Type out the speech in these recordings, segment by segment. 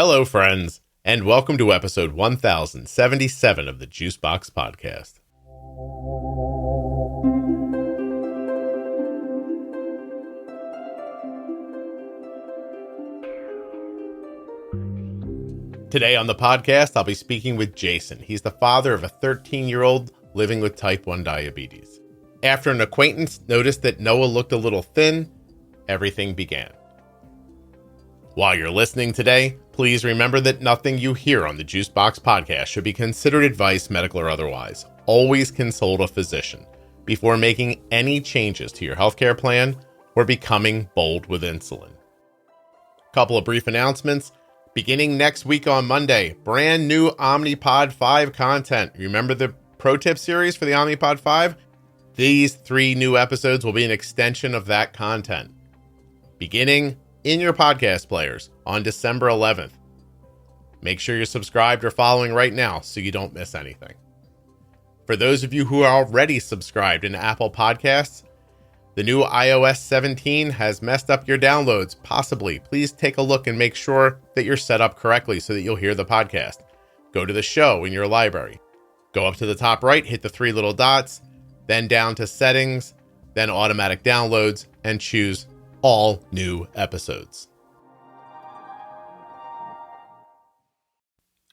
Hello, friends, and welcome to episode 1077 of the Juicebox Podcast. Today on the podcast, I'll be speaking with Jason. He's the father of a 13-year-old living with type 1 diabetes. After an acquaintance noticed that Noah looked a little thin, everything began. While you're listening today, please remember that nothing you hear on the Juicebox Podcast should be considered advice, medical or otherwise. Always consult a physician before making any changes to your healthcare plan or becoming bold with insulin. Couple of brief announcements. Beginning next week on Monday, brand new Omnipod 5 content. Remember the pro tip series for the Omnipod 5? These 3 new episodes will be an extension of that content. Beginning in your podcast players on December 11th. Make sure you're subscribed or following right now so you don't miss anything. For those of you who are already subscribed in Apple Podcasts, the new iOS 17 has messed up your downloads, possibly. Please take a look and make sure that you're set up correctly so that you'll hear the podcast. Go to the show in your library. Go up to the top right, hit the 3 little dots, then down to settings, then automatic downloads, and choose all new episodes.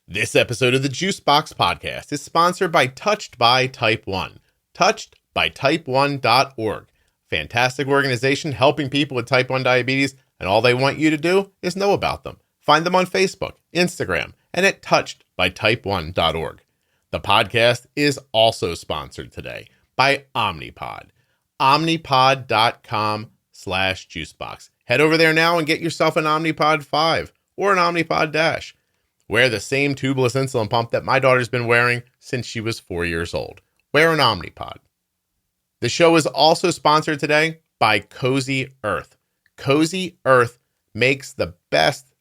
This episode of the Juicebox Podcast is sponsored by Touched by Type 1. touchedbytype1.org. Fantastic organization helping people with type 1 diabetes, and all they want you to do is know about them. Find them on Facebook, Instagram, and at touchedbytype1.org. The podcast is also sponsored today by Omnipod. Omnipod.com/juicebox. Head over there now and get yourself an Omnipod 5 or an Omnipod DASH. Wear the same tubeless insulin pump that my daughter's been wearing since she was 4 years old. Wear an Omnipod. The show is also sponsored today by Cozy Earth. Cozy Earth makes the best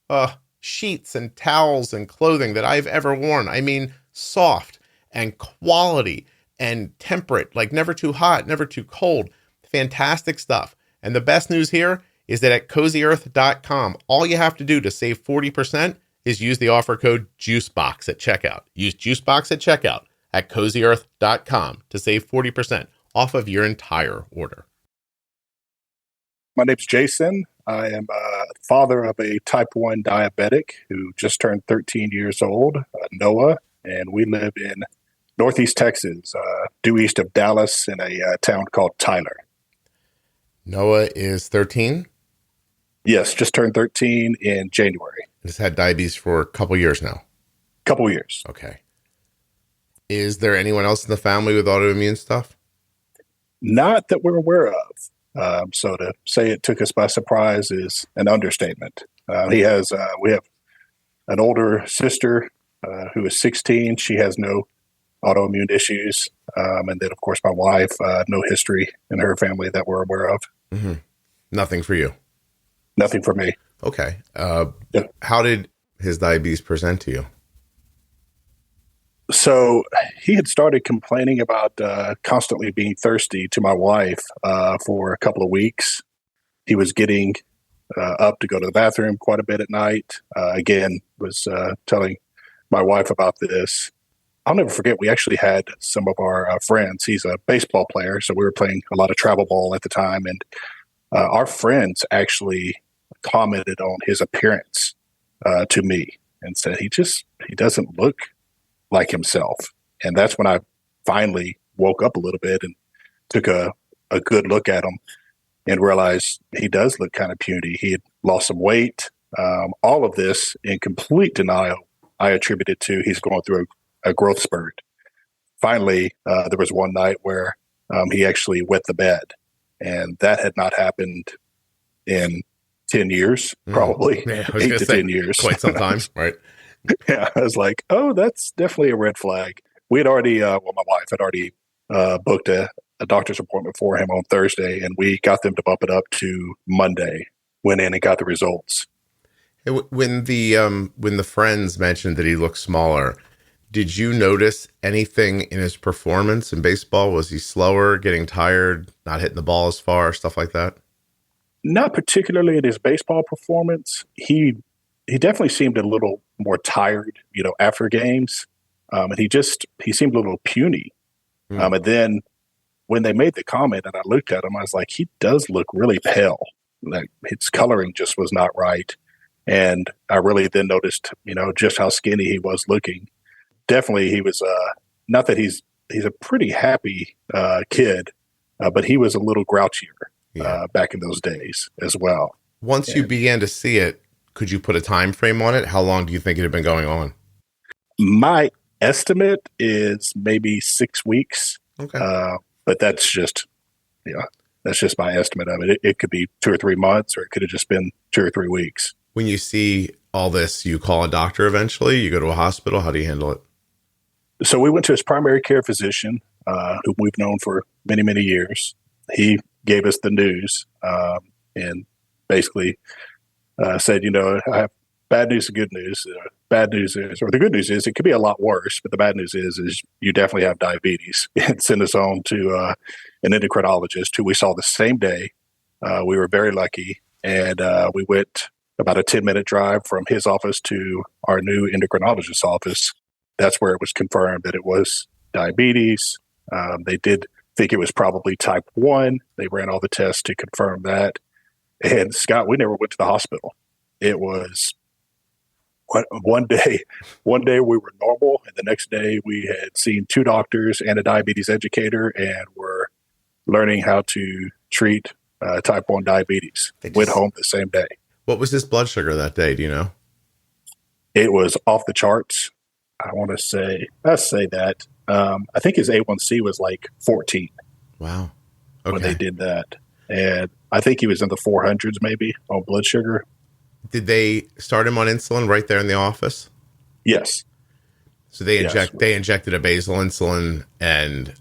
sheets and towels and clothing that I've ever worn. I mean, soft and quality and temperate, like never too hot, never too cold. Fantastic stuff. And the best news here is that at CozyEarth.com, all you have to do to save 40% is use the offer code JUICEBOX at checkout. Use JUICEBOX at checkout at CozyEarth.com to save 40% off of your entire order. My name's Jason. I am a father of a type 1 diabetic who just turned 13 years old, Noah, and we live in Northeast Texas, due east of Dallas in a town called Tyler. Noah is 13? Yes, just turned 13 in January. He's had diabetes for a couple years now. Couple years. Okay. Is there anyone else in the family with autoimmune stuff? Not that we're aware of. So to say it took us by surprise is an understatement. We have an older sister who is 16. She has no autoimmune issues. And then, of course, my wife, no history in her family that we're aware of. Mm-hmm. Nothing for you? Nothing for me. Okay. Yeah. How did his diabetes present to you? So he had started complaining about constantly being thirsty to my wife for a couple of weeks. He was getting up to go to the bathroom quite a bit at night. Again, was telling my wife about this. I'll never forget, we actually had some of our friends. He's a baseball player, so we were playing a lot of travel ball at the time. And our friends actually commented on his appearance to me and said, he doesn't look like himself. And that's when I finally woke up a little bit and took a good look at him and realized he does look kind of puny. He had lost some weight. All of this in complete denial, I attributed to he's going through a growth spurt. Finally, there was one night where he actually wet the bed, and that had not happened in 10 years, probably. Yeah, 8 to 10 years. Quite some time, right? Yeah, I was like, oh, that's definitely a red flag. We had already, my wife had already booked a doctor's appointment for him on Thursday, and we got them to bump it up to Monday. Went in and got the results. When the friends mentioned that he looked smaller, did you notice anything in his performance in baseball? Was he slower, getting tired, not hitting the ball as far, stuff like that? Not particularly in his baseball performance. He he definitely seemed a little more tired, after games. And he seemed a little puny. Hmm. And then when they made the comment and I looked at him, I was like, he does look really pale. Like his coloring just was not right. And I really then noticed, just how skinny he was looking. Definitely he was, not that he's a pretty happy kid, but he was a little grouchier back in those days as well. Once you began to see it, could you put a time frame on it? How long do you think it had been going on? My estimate is maybe 6 weeks. Okay. But that's just my estimate of it. It could be 2 or 3 months, or it could have just been 2 or 3 weeks. When you see all this, you call a doctor eventually? You go to a hospital? How do you handle it? So we went to his primary care physician, who we've known for many, many years. He gave us the news and basically said, I have bad news and good news. Bad news is, or the good news is, it could be a lot worse, but the bad news is you definitely have diabetes. And sent us on to an endocrinologist who we saw the same day. We were very lucky, and we went about a 10-minute drive from his office to our new endocrinologist's office. That's where it was confirmed that it was diabetes. They did think it was probably type 1. They ran all the tests to confirm that. And Scott, we never went to the hospital. It was one day we were normal, and the next day we had seen 2 doctors and a diabetes educator, and were learning how to treat type 1 diabetes. Went home the same day. What was his blood sugar that day? Do you know? It was off the charts. Let's say that. I think his A1C was like 14. Wow. Okay. When they did that. And I think he was in the 400s maybe on blood sugar. Did they start him on insulin right there in the office? Yes. So they injected a basal insulin, and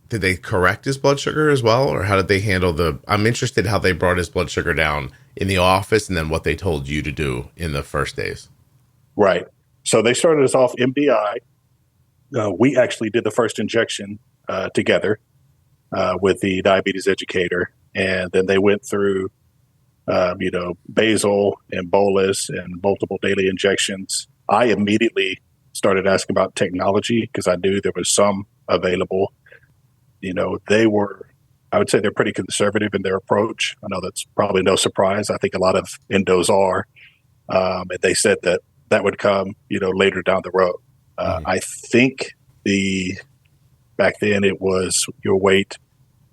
did they correct his blood sugar as well? Or how did they handle I'm interested how they brought his blood sugar down in the office, and then what they told you to do in the first days. Right. So they started us off MDI. We actually did the first injection together with the diabetes educator. And then they went through, basal and bolus and multiple daily injections. I immediately started asking about technology because I knew there was some available. I would say they're pretty conservative in their approach. I know that's probably no surprise. I think a lot of endos are. And they said that would come, later down the road. I think back then it was your wait,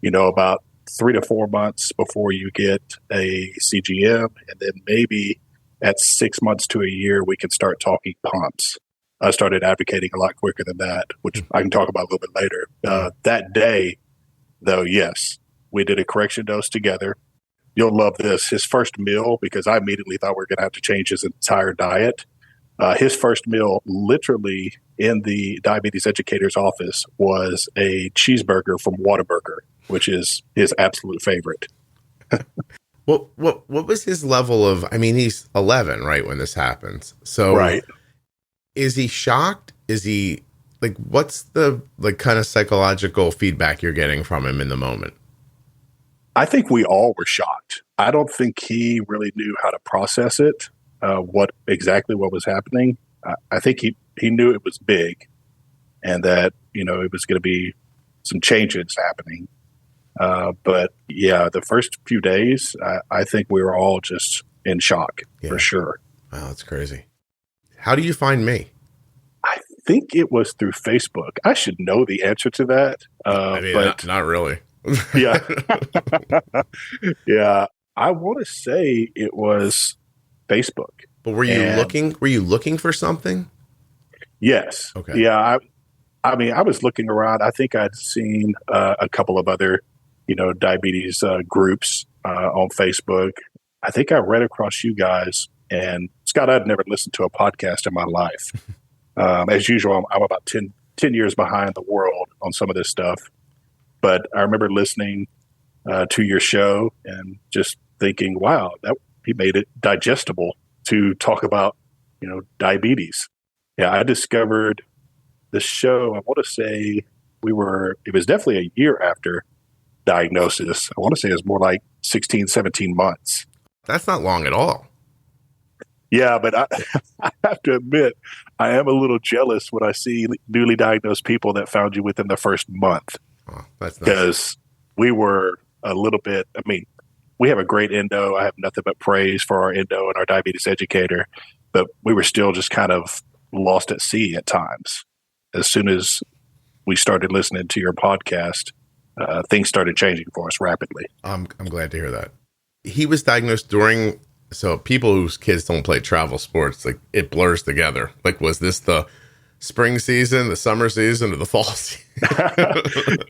about 3 to 4 months before you get a CGM. And then maybe at 6 months to a year, we can start talking pumps. I started advocating a lot quicker than that, which I can talk about a little bit later. That day, though, yes, we did a correction dose together. You'll love this. His first meal, because I immediately thought we were going to have to change his entire diet. His first meal, literally in the diabetes educator's office, was a cheeseburger from Whataburger, which is his absolute favorite. What was his level of? I mean, he's 11, right, when this happens. So, right. Is he shocked? Is he what's the kind of psychological feedback you're getting from him in the moment? I think we all were shocked. I don't think he really knew how to process it. What was happening. I think he knew it was big, and that it was going to be some changes happening. But yeah, the first few days, I think we were all just in shock for sure. Wow, that's crazy. How do you find me? I think it was through Facebook. I should know the answer to that. But not really. Yeah, yeah. I want to say it was Facebook. But were you looking? Were you looking for something? Yes. Okay. Yeah. I mean, I was looking around. I think I'd seen a couple of other, diabetes groups on Facebook. I think I read across you guys. And Scott, I'd never listened to a podcast in my life. As usual, I'm about 10 years behind the world on some of this stuff. But I remember listening to your show and just thinking, wow, he made it digestible to talk about, diabetes. Yeah, I discovered the show, I want to say it was definitely a year after diagnosis. I want to say it was more like 16, 17 months. That's not long at all. Yeah, but I have to admit, I am a little jealous when I see newly diagnosed people that found you within the first month. Oh, that's nice. Because we were a little bit, I mean, we have a great endo. I have nothing but praise for our endo and our diabetes educator, but we were still just kind of lost at sea at times. As soon as we started listening to your podcast, things started changing for us rapidly. I'm glad to hear that. He was diagnosed during, so people whose kids don't play travel sports, like it blurs together. Like, was this the spring season, the summer season, or the fall season?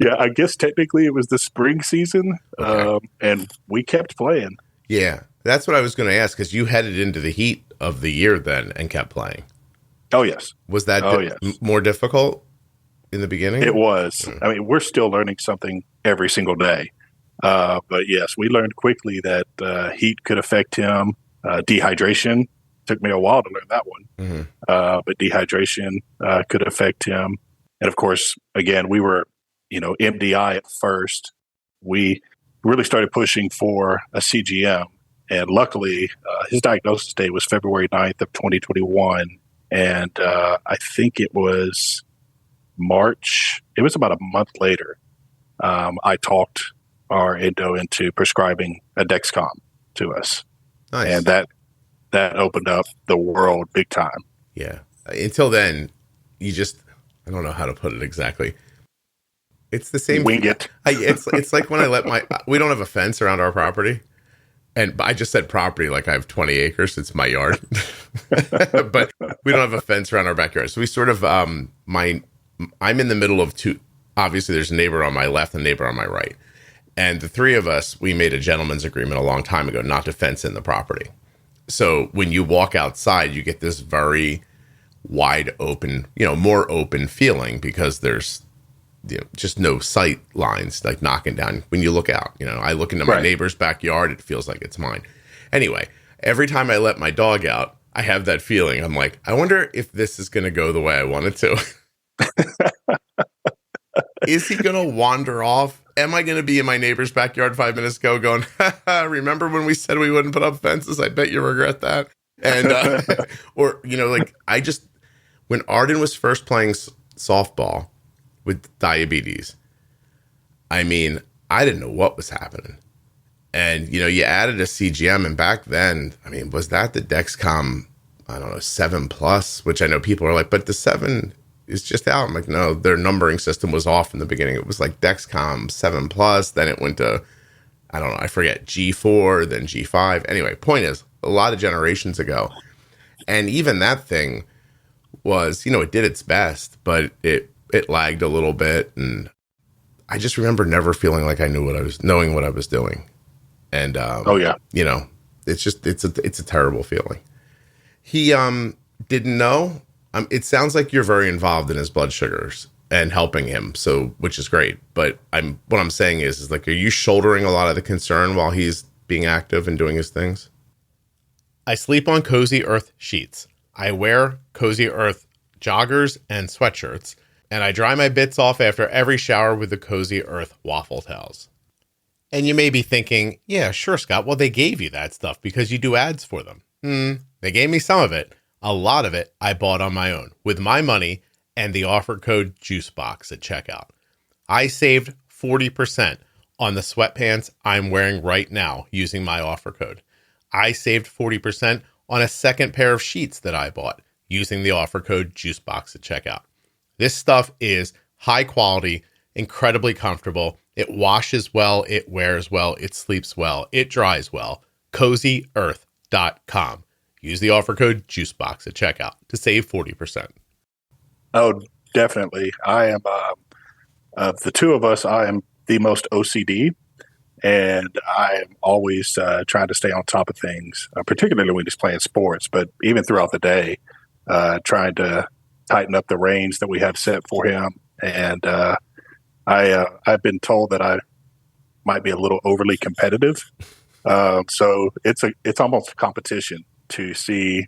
Yeah, I guess technically it was the spring season, Okay. and we kept playing. Yeah, that's what I was going to ask, because you headed into the heat of the year then and kept playing. Oh, yes. Was that more difficult in the beginning? It was. I mean, we're still learning something every single day. But yes, we learned quickly that heat could affect him. Dehydration took me a while to learn that one. Mm-hmm. But dehydration could affect him. And of course, again, we were, MDI at first. We really started pushing for a CGM. And luckily, his diagnosis date was February 9th of 2021. And I think it was March. It was about a month later. I talked our endo into prescribing a Dexcom to us. Nice. And that opened up the world big time. Yeah. Until then, I don't know how to put it exactly. It's the same. Wing it. It's like when we don't have a fence around our property. And I just said property like I have 20 acres. It's my yard. But we don't have a fence around our backyard. So we sort of, I'm in the middle of two. Obviously, there's a neighbor on my left and a neighbor on my right. And the three of us, we made a gentleman's agreement a long time ago not to fence in the property. So when you walk outside, you get this very wide open, more open feeling because there's just no sight lines like knocking down when you look out. I look into my neighbor's backyard, it feels like it's mine. Anyway, every time I let my dog out, I have that feeling. I'm like, I wonder if this is going to go the way I want it to. Is he going to wander off? Am I going to be in my neighbor's backyard 5 minutes ago going, remember when we said we wouldn't put up fences? I bet you regret that. And, or, when Arden was first playing softball with diabetes, I mean, I didn't know what was happening. And, you added a CGM. And back then, I mean, was that the Dexcom, I don't know, 7+, which I know people are like, but the 7 is just out. I'm like, no, their numbering system was off in the beginning. It was like Dexcom 7+, then it went to, I don't know, I forget, G4, then G5. Anyway, point is, a lot of generations ago. And even that thing was, it did its best, but it lagged a little bit. And I just remember never feeling like I knowing what I was doing. And, it's a terrible feeling. He, didn't know. It sounds like you're very involved in his blood sugars and helping him, which is great. But what I'm saying is like, are you shouldering a lot of the concern while he's being active and doing his things? I sleep on Cozy Earth sheets. I wear Cozy Earth joggers and sweatshirts, and I dry my bits off after every shower with the Cozy Earth waffle towels. And you may be thinking, yeah, sure, Scott. Well, they gave you that stuff because you do ads for them. They gave me some of it. A lot of it I bought on my own with my money and the offer code Juicebox at checkout. I saved 40% on the sweatpants I'm wearing right now using my offer code. I saved 40% on a second pair of sheets that I bought using the offer code Juicebox at checkout. This stuff is high quality, incredibly comfortable. It washes well, it wears well, it sleeps well, it dries well. CozyEarth.com. Use the offer code Juicebox at checkout to save 40%. Oh, definitely. I am, of the two of us, I am the most OCD, and I am always trying to stay on top of things, particularly when he's playing sports, but even throughout the day, trying to tighten up the reins that we have set for him. And I've been told that I might be a little overly competitive. So it's almost a competition to see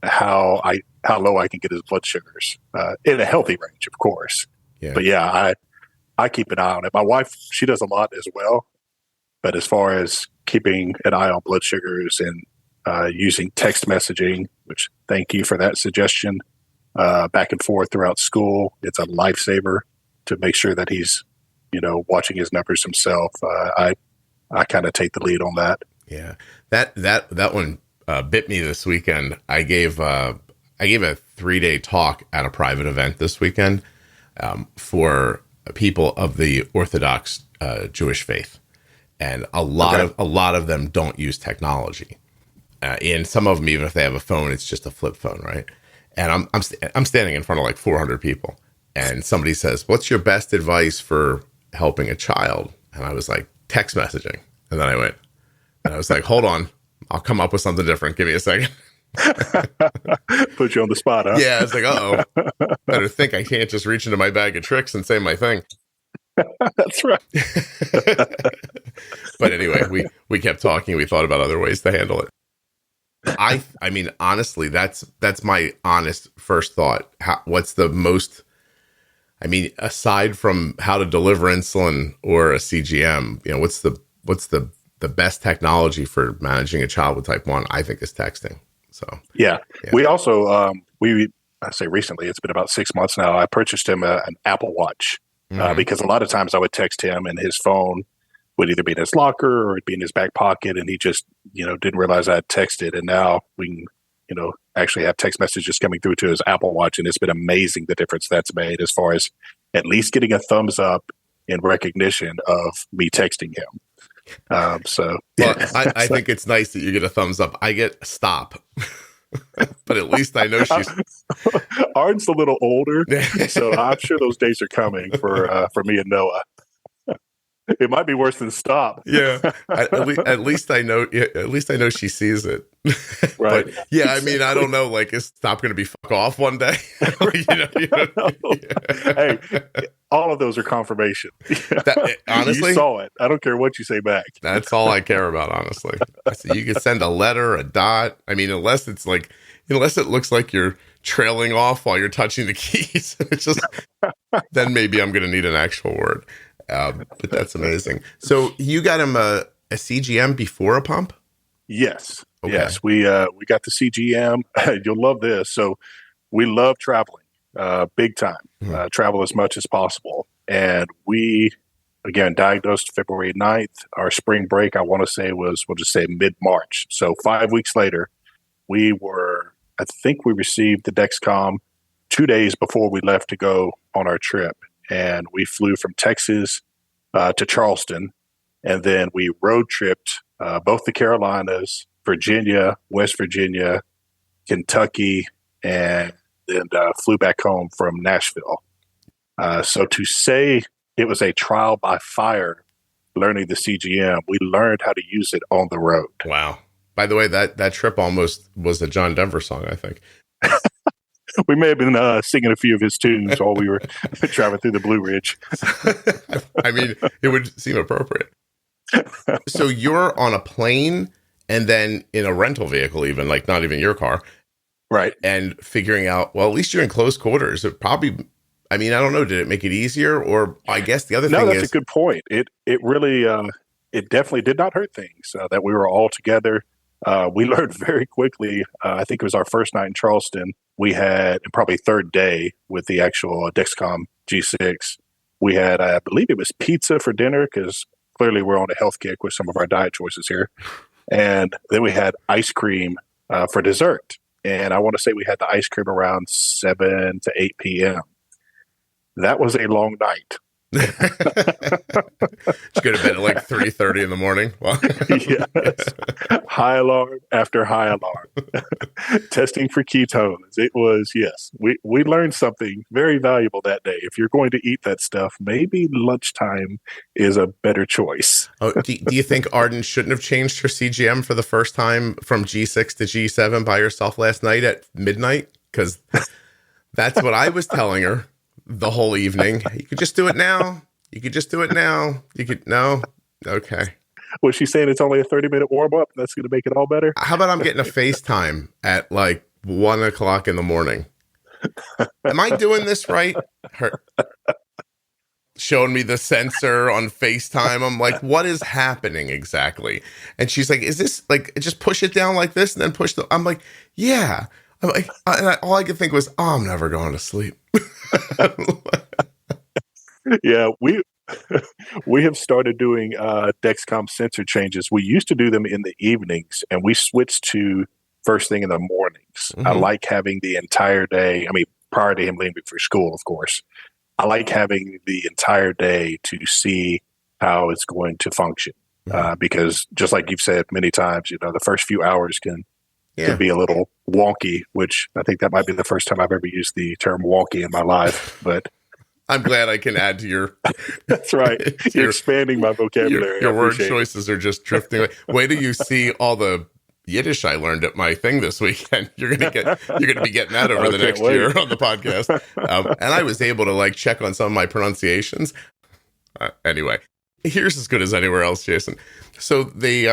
how low I can get his blood sugars in a healthy range, of course. Yeah. But yeah, I keep an eye on it. My wife, she does a lot as well. But as far as keeping an eye on blood sugars and using text messaging, which thank you for that suggestion, back and forth throughout school. It's a lifesaver to make sure that he's, watching his numbers himself. I kind of take the lead on that. Yeah, that one bit me this weekend. I gave a 3-day talk at a private event this weekend for people of the Orthodox Jewish faith, and a lot of them don't use technology, and some of them, even if they have a phone, it's just a flip phone, right? And I'm standing in front of like 400 people, and somebody says, "What's your best advice for helping a child?" And I was like, "Text messaging." And then I went, and I was like, "Hold on, I'll come up with something different. Give me a second." Put you on the spot, huh? Yeah, I was like, "Uh-oh, better think I can't just reach into my bag of tricks and say my thing." That's right. But anyway, we kept talking. We thought about other ways to handle it. I mean, honestly, that's my honest first thought. What's the most? I mean, aside from how to deliver insulin or a CGM, what's the best technology for managing a child with type 1? I think is texting. So yeah. We also I say recently, it's been about 6 months now. I purchased him an Apple Watch because a lot of times I would text him and his phone would either be in his locker or it'd be in his back pocket, and he just didn't realize I had texted. And now we can actually have text messages coming through to his Apple Watch, and it's been amazing the difference that's made as far as at least getting a thumbs up in recognition of me texting him. So I think it's nice that you get a thumbs up. I get stop, but at least I know she's. Arden's a little older, so I'm sure those days are coming for me and Noah. It might be worse than stop. Yeah, at least I know. At least I know she sees it. Right. But yeah, I mean, I don't know. Like, is stop going to be fuck off one day? Hey, all of those are confirmation. Honestly, you saw it. I don't care what you say back. That's all I care about. Honestly, so you can send a letter, a dot. I mean, unless it looks like you're trailing off while you're touching the keys. It's just then maybe I'm going to need an actual word. But that's amazing. So you got him a CGM before a pump? Yes. Okay. Yes. We got the CGM. You'll love this. So we love traveling, big time, travel as much as possible. And we, again, diagnosed February 9th. Our spring break, I want to say we'll just say mid-March. So 5 weeks later, I think we received the Dexcom 2 days before we left to go on our trip. And we flew from Texas to Charleston, and then we road tripped both the Carolinas, Virginia, West Virginia, Kentucky, and then flew back home from Nashville. So to say it was a trial by fire learning the CGM, we learned how to use it on the road. Wow. By the way, that trip almost was a John Denver song, I think. We may have been singing a few of his tunes while we were traveling through the Blue Ridge. I mean, it would seem appropriate. So you're on a plane and then in a rental vehicle, even like not even your car. Right. And figuring out, well, at least you're in close quarters. It probably, I mean, I don't know. Did it make it easier? Or I guess the other thing is. No, that's a good point. It really, it definitely did not hurt things that we were all together. We learned very quickly. I think it was our first night in Charleston. We had probably third day with the actual Dexcom G6. We had, I believe it was pizza for dinner because clearly we're on a health kick with some of our diet choices here. And then we had ice cream for dessert. And I want to say we had the ice cream around 7 to 8 p.m. That was a long night. Did you go to bed at like 3:30 in the morning? Yes. High alarm after high alarm. Testing for ketones. It was, yes. We learned something very valuable that day. If you're going to eat that stuff, maybe lunchtime is a better choice. Oh, do you think Arden shouldn't have changed her CGM for the first time from G6 to G7 by herself last night at midnight? Because that's what I was telling her the whole evening. You could just do it now. You could just do it now. You could, no? Okay. Was she saying it's only a 30-minute warm-up? That's going to make it all better? How about I'm getting a FaceTime at like 1 o'clock in the morning? Am I doing this right? showing me the sensor on FaceTime. I'm like, what is happening exactly? And she's like, is this like, just push it down like this and then push I'm like, yeah. I'm like, all I could think was, oh, I'm never going to sleep. Yeah, we have started doing Dexcom sensor changes. We used to do them in the evenings, and we switched to first thing in the mornings. I like having the entire day. I mean, prior to him leaving for school, of course. I like having the entire day to see how it's going to function. Because just like you've said many times, the first few hours can be a little wonky, which I think that might be the first time I've ever used the term wonky in my life. But I'm glad I can add to your. That's right. You're expanding my vocabulary. Your word choices are just drifting away. Wait till you see all the Yiddish I learned at my thing this weekend. You're gonna be getting that over the next year on the podcast. And I was able to check on some of my pronunciations. Anyway, here's as good as anywhere else, Jason. So they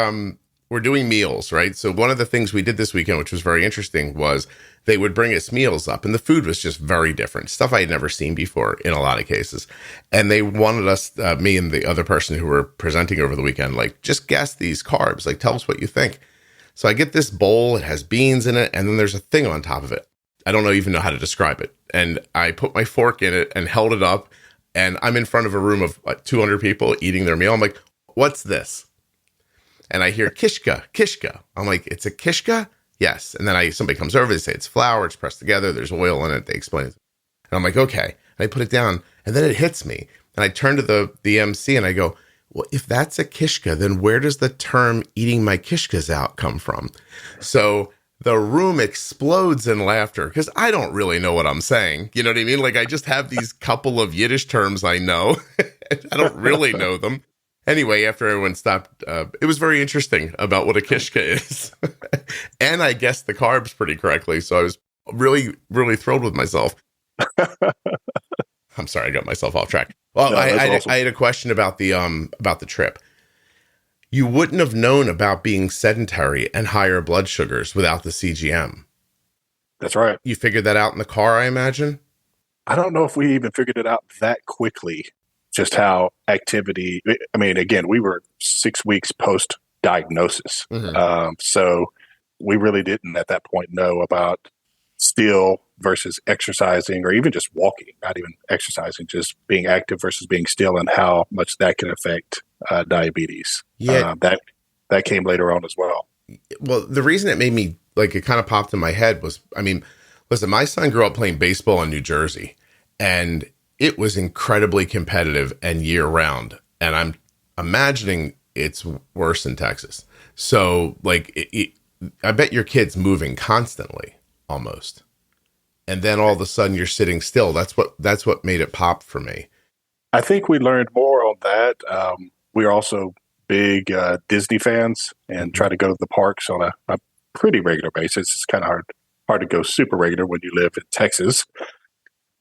we're doing meals, right? So one of the things we did this weekend, which was very interesting, was they would bring us meals up, and the food was just very different, stuff I had never seen before in a lot of cases. And they wanted us, me and the other person who were presenting over the weekend, just guess these carbs, tell us what you think. So I get this bowl, it has beans in it, and then there's a thing on top of it. I don't even know how to describe it. And I put my fork in it and held it up, and I'm in front of a room of 200 people eating their meal. I'm like, what's this? And I hear kishka. I'm like, it's a kishka? Yes. And then somebody comes over, they say it's flour, it's pressed together, there's oil in it, they explain it. And I'm like, okay. And I put it down, and then it hits me. And I turn to the MC and I go, well, if that's a kishka, then where does the term eating my kishkas out come from? So the room explodes in laughter because I don't really know what I'm saying. You know what I mean? I just have these couple of Yiddish terms I know. I don't really know them. Anyway, after everyone stopped, it was very interesting about what a kishka is. And I guessed the carbs pretty correctly. So I was really, really thrilled with myself. I'm sorry, I got myself off track. Well, no, awesome. I had a question about the trip. You wouldn't have known about being sedentary and higher blood sugars without the CGM. That's right. You figured that out in the car, I imagine? I don't know if we even figured it out that quickly. Just how activity, I mean, again, we were 6 weeks post-diagnosis. So we really didn't at that point know about still versus exercising or even just walking, not even exercising, just being active versus being still and how much that can affect diabetes. Yeah. That came later on as well. Well, the reason it made me, it kind of popped in my head was, listen, my son grew up playing baseball in New Jersey, and it was incredibly competitive and year round. And I'm imagining it's worse in Texas. So I bet your kid's moving constantly almost. And then all of a sudden you're sitting still. That's what made it pop for me. I think we learned more on that. We're also big Disney fans and try to go to the parks on a pretty regular basis. It's kind of hard to go super regular when you live in Texas.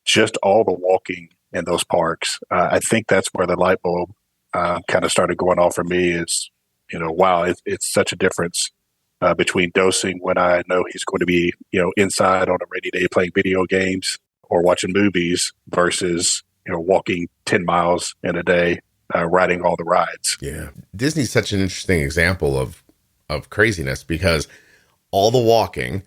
Just all the walking in those parks. I think that's where the light bulb kind of started going off for me is, wow, it's such a difference between dosing when I know he's going to be, inside on a rainy day playing video games or watching movies versus, walking 10 miles in a day, riding all the rides. Yeah. Disney's such an interesting example of craziness because all the walking,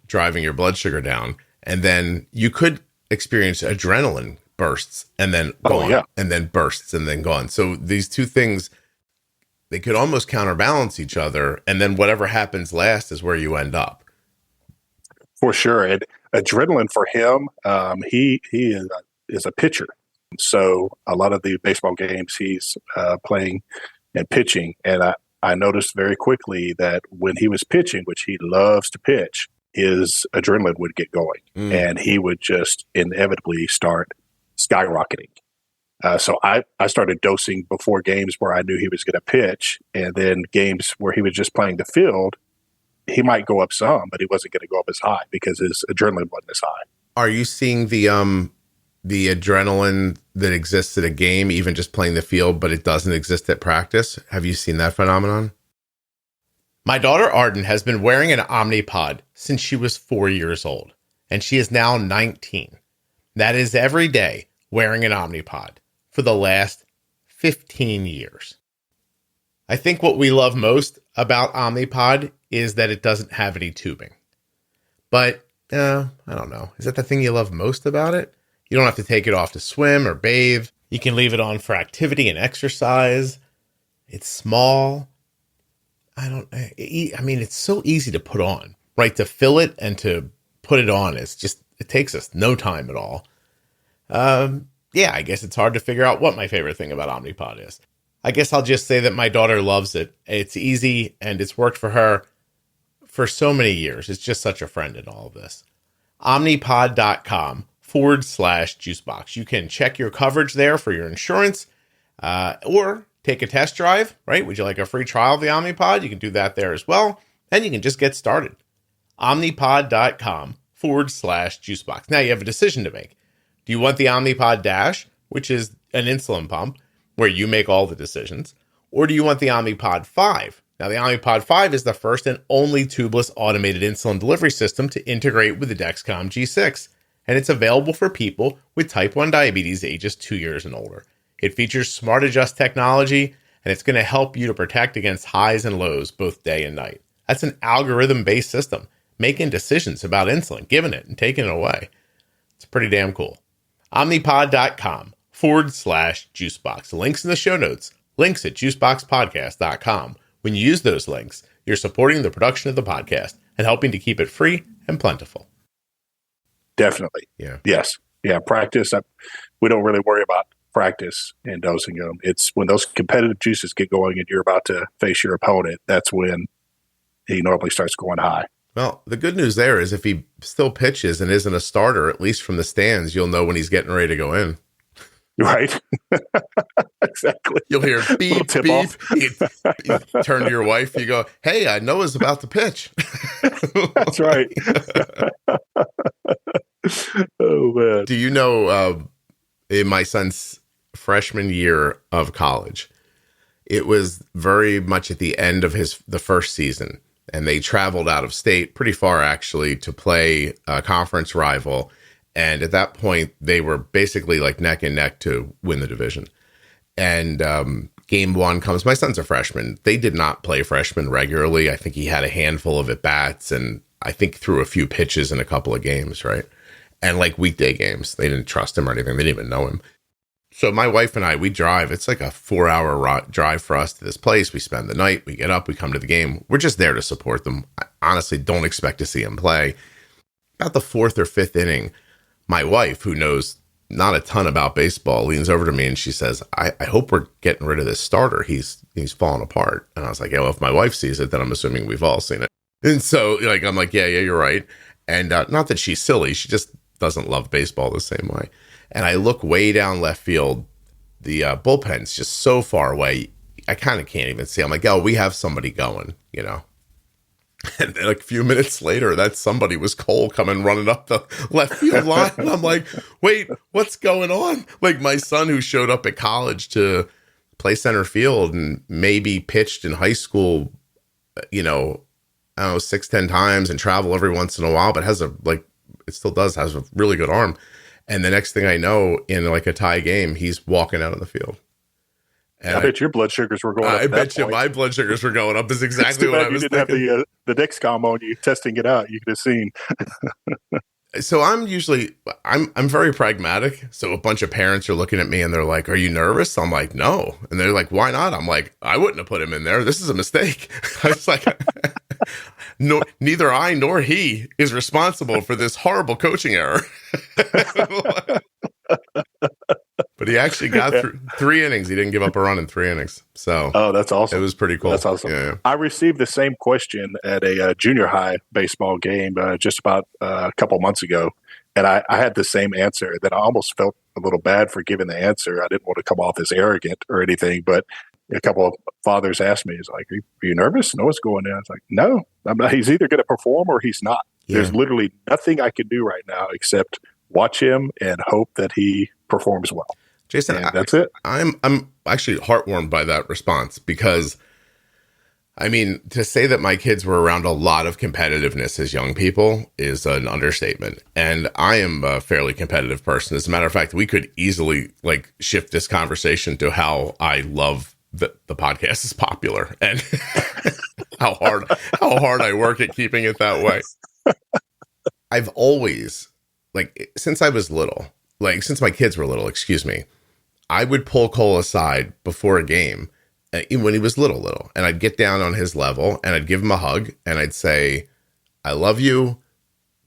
driving your blood sugar down, and then you could experience adrenaline bursts and then gone, and then bursts and then gone. So these two things, they could almost counterbalance each other. And then whatever happens last is where you end up. For sure. And adrenaline for him, he is a pitcher. So a lot of the baseball games he's playing and pitching. And I noticed very quickly that when he was pitching, which he loves to pitch, his adrenaline would get going and he would just inevitably start skyrocketing. So I started dosing before games where I knew he was going to pitch, and then games where he was just playing the field, he might go up some, but he wasn't going to go up as high because his adrenaline wasn't as high. Are you seeing the adrenaline that exists at a game, even just playing the field, but it doesn't exist at practice? Have you seen that phenomenon? My daughter Arden has been wearing an Omnipod since she was 4 years old, and she is now 19. That is every day wearing an Omnipod. for the last 15 years. I think what we love most about Omnipod is that it doesn't have any tubing. But, I don't know. Is that the thing you love most about it? You don't have to take it off to swim or bathe. You can leave it on for activity and exercise. It's small. It's so easy to put on, right? To fill it and to put it on it takes us no time at all. I guess it's hard to figure out what my favorite thing about Omnipod is. I guess I'll just say that my daughter loves it. It's easy and it's worked for her for so many years. It's just such a friend in all of this. Omnipod.com/juicebox. You can check your coverage there for your insurance, or take a test drive, right? Would you like a free trial of the Omnipod? You can do that there as well. And you can just get started. Omnipod.com/juicebox. Now you have a decision to make. Do you want the Omnipod DASH, which is an insulin pump where you make all the decisions? Or do you want the Omnipod 5? Now, the Omnipod 5 is the first and only tubeless automated insulin delivery system to integrate with the Dexcom G6, and it's available for people with type 1 diabetes ages 2 years and older. It features Smart Adjust technology, and it's going to help you to protect against highs and lows both day and night. That's an algorithm-based system, making decisions about insulin, giving it and taking it away. It's pretty damn cool. Omnipod.com/juicebox. Links in the show notes. Links at juiceboxpodcast.com. When you use those links, you're supporting the production of the podcast and helping to keep it free and plentiful. Definitely. Yeah. Yes. Yeah. Practice. We don't really worry about practice and dosing them. It's when those competitive juices get going and you're about to face your opponent, that's when he normally starts going high. Well, the good news there is if he still pitches and isn't a starter, at least from the stands, you'll know when he's getting ready to go in. Right. Exactly. You'll hear beep, beep. You turn to your wife, you go, hey, I know he's about to pitch. That's right. Oh, man. Do you know, in my son's freshman year of college, it was very much at the end of the first season, and they traveled out of state pretty far, actually, to play a conference rival. And at that point, they were basically like neck and neck to win the division. And game one comes. My son's a freshman. They did not play freshmen regularly. I think he had a handful of at-bats and I think threw a few pitches in a couple of games, right? And like weekday games, they didn't trust him or anything. They didn't even know him. So my wife and I, we drive. It's like a 4-hour drive for us to this place. We spend the night. We get up. We come to the game. We're just there to support them. I honestly don't expect to see him play. About the 4th or 5th inning, my wife, who knows not a ton about baseball, leans over to me and she says, I hope we're getting rid of this starter. He's falling apart. And I was like, yeah, well, if my wife sees it, then I'm assuming we've all seen it. And so I'm like, yeah, you're right. And not that she's silly. She just doesn't love baseball the same way. And I look way down left field. The bullpen's just so far away. I kind of can't even see. I'm like, oh, we have somebody going, And then a few minutes later, that somebody was Cole coming running up the left field line. And I'm like, wait, what's going on? Like my son who showed up at college to play center field and maybe pitched in high school, 6-10 times and travel every once in a while, but has has a really good arm. And the next thing I know, in like a tie game, he's walking out of the field. And I bet your blood sugars were going up. I bet you my blood sugars were going up. Is exactly what I was thinking. You didn't have the Dexcom on you testing it out. You could have seen. So I'm very pragmatic. So a bunch of parents are looking at me and they're like, "Are you nervous?" I'm like, "No." And they're like, "Why not?" I'm like, "I wouldn't have put him in there. This is a mistake." I was like, "No, neither I nor he is responsible for this horrible coaching error." But he actually got through 3 innings. He didn't give up a run in 3 innings. So, that's awesome. It was pretty cool. That's awesome. Yeah. I received the same question at a junior high baseball game just about a couple months ago, and I had the same answer. That I almost felt a little bad for giving the answer. I didn't want to come off as arrogant or anything, but a couple of fathers asked me, "Is like, are you nervous? Know what's going on?" I was like, "No, I'm not. He's either going to perform or he's not. Yeah. There's literally nothing I can do right now except watch him and hope that he performs well." Jason, that's it. I'm actually heartwarmed by that response because I mean, to say that my kids were around a lot of competitiveness as young people is an understatement. And I am a fairly competitive person. As a matter of fact, we could easily like shift this conversation to how I love that the podcast is popular and how hard I work at keeping it that way. I've always, like, since I was little, like since my kids were little, excuse me, I would pull Cole aside before a game when he was little, and I'd get down on his level and I'd give him a hug and I'd say, I love you.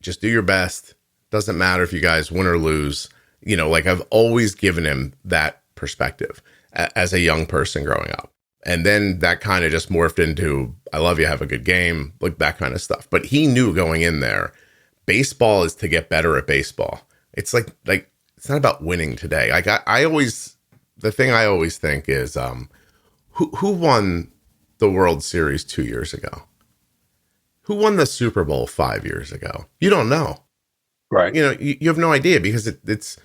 Just do your best. Doesn't matter if you guys win or lose. You know, like I've always given him that perspective as a young person growing up. And then that kind of just morphed into, I love you, have a good game, like that kind of stuff. But he knew going in there, baseball is to get better at baseball. It's like it's not about winning today. Like I always, the thing I always think is, who won the World Series 2 years ago? Who won the Super Bowl 5 years ago? You don't know. Right. You know, you have no idea because it's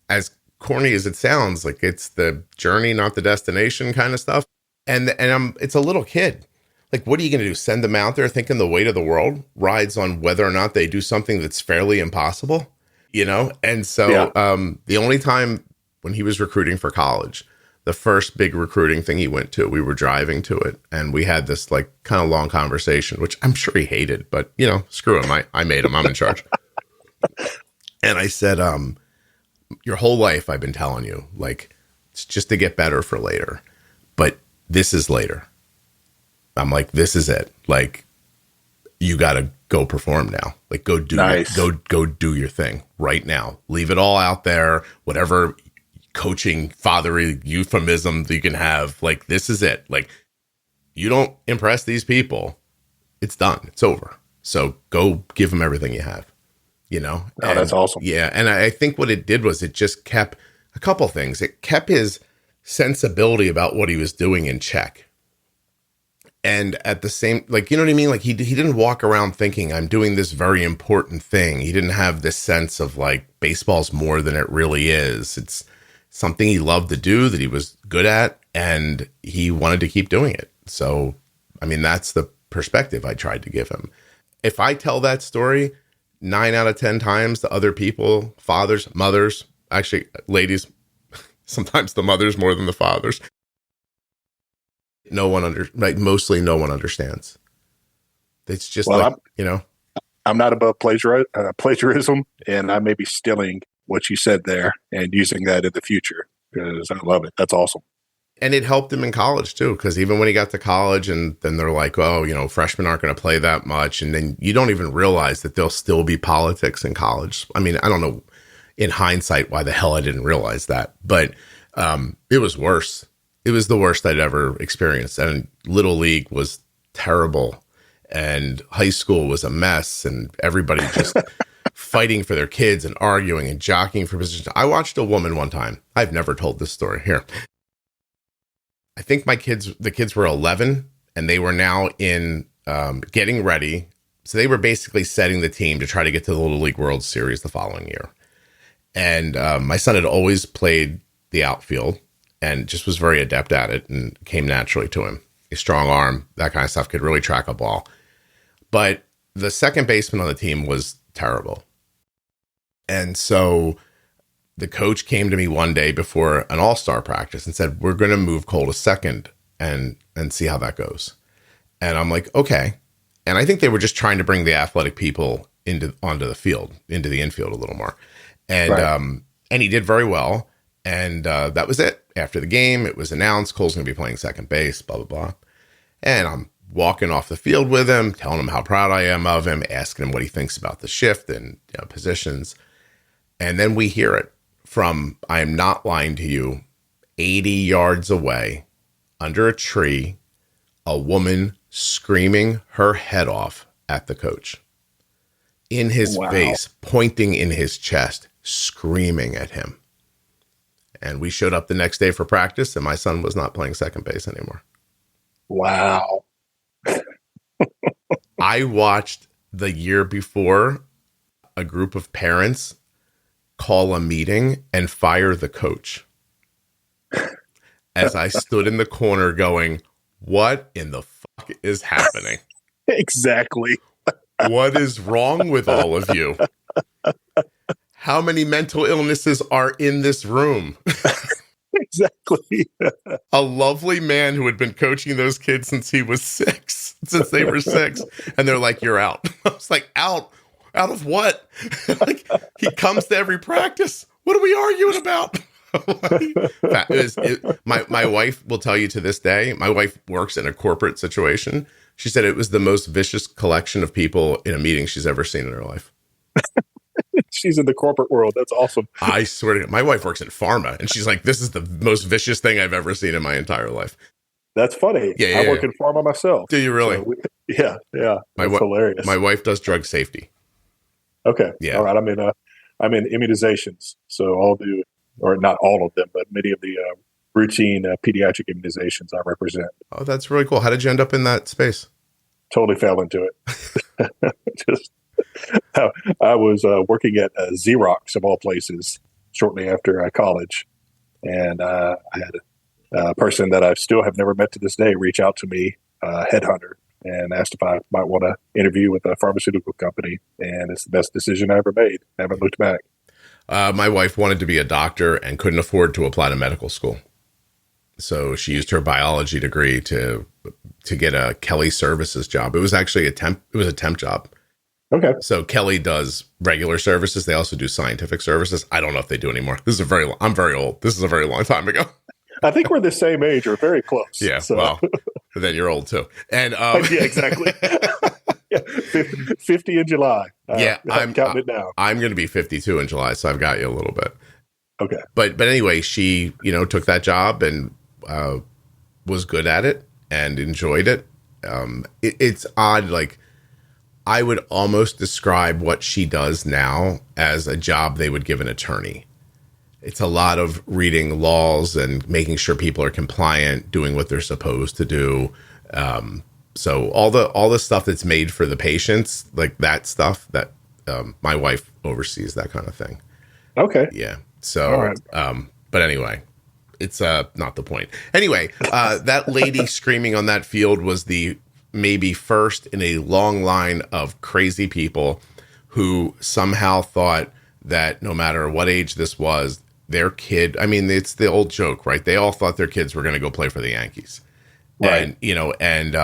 as corny as it sounds, like it's the journey, not the destination kind of stuff. And it's a little kid. Like, what are you going to do? Send them out there thinking the weight of the world rides on whether or not they do something that's fairly impossible, you know? And so the only time when he was recruiting for college, the first big recruiting thing he went to, we were driving to it and we had this like kind of long conversation, which I'm sure he hated, but you know, screw him. I made him, I'm in charge. And I said, your whole life I've been telling you, like, it's just to get better for later, but this is later. I'm like, this is it. Like, you got to go perform now. Like, go do go do your thing right now. Leave it all out there. Whatever coaching fatherly euphemism that you can have. Like, this is it. Like, you don't impress these people, it's done. It's over. So go give them everything you have. You know? Oh, that's awesome. Yeah, and I think what it did was it just kept a couple things. It kept his sensibility about what he was doing in check. And at the same, like, you know what I mean? Like he didn't walk around thinking I'm doing this very important thing. He didn't have this sense of like baseball's more than it really is. It's something he loved to do that he was good at and he wanted to keep doing it. So, I mean, that's the perspective I tried to give him. If I tell that story 9 out of 10 times to other people, fathers, mothers, actually ladies, sometimes the mothers more than the fathers, mostly no one understands. It's just you know, I'm not above plagiarism, and I may be stealing what you said there and using that in the future because I love it. That's awesome. And it helped him in college too, because even when he got to college and then they're like, oh, you know, freshmen aren't going to play that much. And then you don't even realize that there'll still be politics in college. I mean, I don't know in hindsight why the hell I didn't realize that, but it was worse. It was the worst I'd ever experienced. And Little League was terrible. And high school was a mess. And everybody just fighting for their kids and arguing and jockeying for positions. I watched a woman one time. I've never told this story here. I think the kids were 11 and they were now in getting ready. So they were basically setting the team to try to get to the Little League World Series the following year. And my son had always played the outfield and just was very adept at it and came naturally to him. A strong arm, that kind of stuff, could really track a ball. But the second baseman on the team was terrible. And so the coach came to me one day before an all-star practice and said, we're going to move Cole to second and see how that goes. And I'm like, okay. And I think they were just trying to bring the athletic people onto the field, into the infield a little more. And, right. And he did very well. And that was it. After the game, it was announced Cole's going to be playing second base, blah, blah, blah. And I'm walking off the field with him, telling him how proud I am of him, asking him what he thinks about the shift and positions. And then we hear it from, I am not lying to you, 80 yards away, under a tree, a woman screaming her head off at the coach. In his face, pointing in his chest, screaming at him. And we showed up the next day for practice, and my son was not playing second base anymore. Wow. I watched the year before a group of parents call a meeting and fire the coach. As I stood in the corner going, what in the fuck is happening? Exactly. What is wrong with all of you? How many mental illnesses are in this room? Exactly. A lovely man who had been coaching those kids since they were 6. And they're like, you're out. I was like, out of what? Like, he comes to every practice. What are we arguing about? My wife will tell you to this day, my wife works in a corporate situation. She said it was the most vicious collection of people in a meeting she's ever seen in her life. She's in the corporate world. That's awesome. I swear to God, my wife works in pharma, and she's like, this is the most vicious thing I've ever seen in my entire life. That's funny. Yeah, I work in pharma myself. Do you really? So yeah. That's hilarious. My wife does drug safety. Okay. Yeah. All right. I'm in immunizations. So I'll do, or not all of them, but many of the routine pediatric immunizations I represent. Oh, that's really cool. How did you end up in that space? Totally fell into it. Just, I was working at Xerox, of all places, shortly after college. And I had a person that I still have never met to this day reach out to me, headhunter, and asked if I might want to interview with a pharmaceutical company. And it's the best decision I ever made. I haven't looked back. My wife wanted to be a doctor and couldn't afford to apply to medical school. So she used her biology degree to get a Kelly Services job. It was actually a temp job. Okay. So Kelly does regular services. They also do scientific services. I don't know if they do anymore. I'm very old. This is a very long time ago. I think we're the same age or very close. Yeah. So. Well, then you're old too. And yeah, exactly. 50 in July. I'm counting it down. I'm going to be 52 in July, so I've got you a little bit. Okay. But anyway, she, took that job and was good at it and enjoyed it. It's odd. Like, I would almost describe what she does now as a job they would give an attorney. It's a lot of reading laws and making sure people are compliant, doing what they're supposed to do. So all the stuff that's made for the patients, like that stuff that my wife oversees, that kind of thing. Okay. Yeah. So, all right. But anyway, it's not the point. Anyway, that lady screaming on that field was the maybe first in a long line of crazy people who somehow thought that no matter what age this was, their kid, I mean, it's the old joke, right? They all thought their kids were going to go play for the Yankees. Right. And,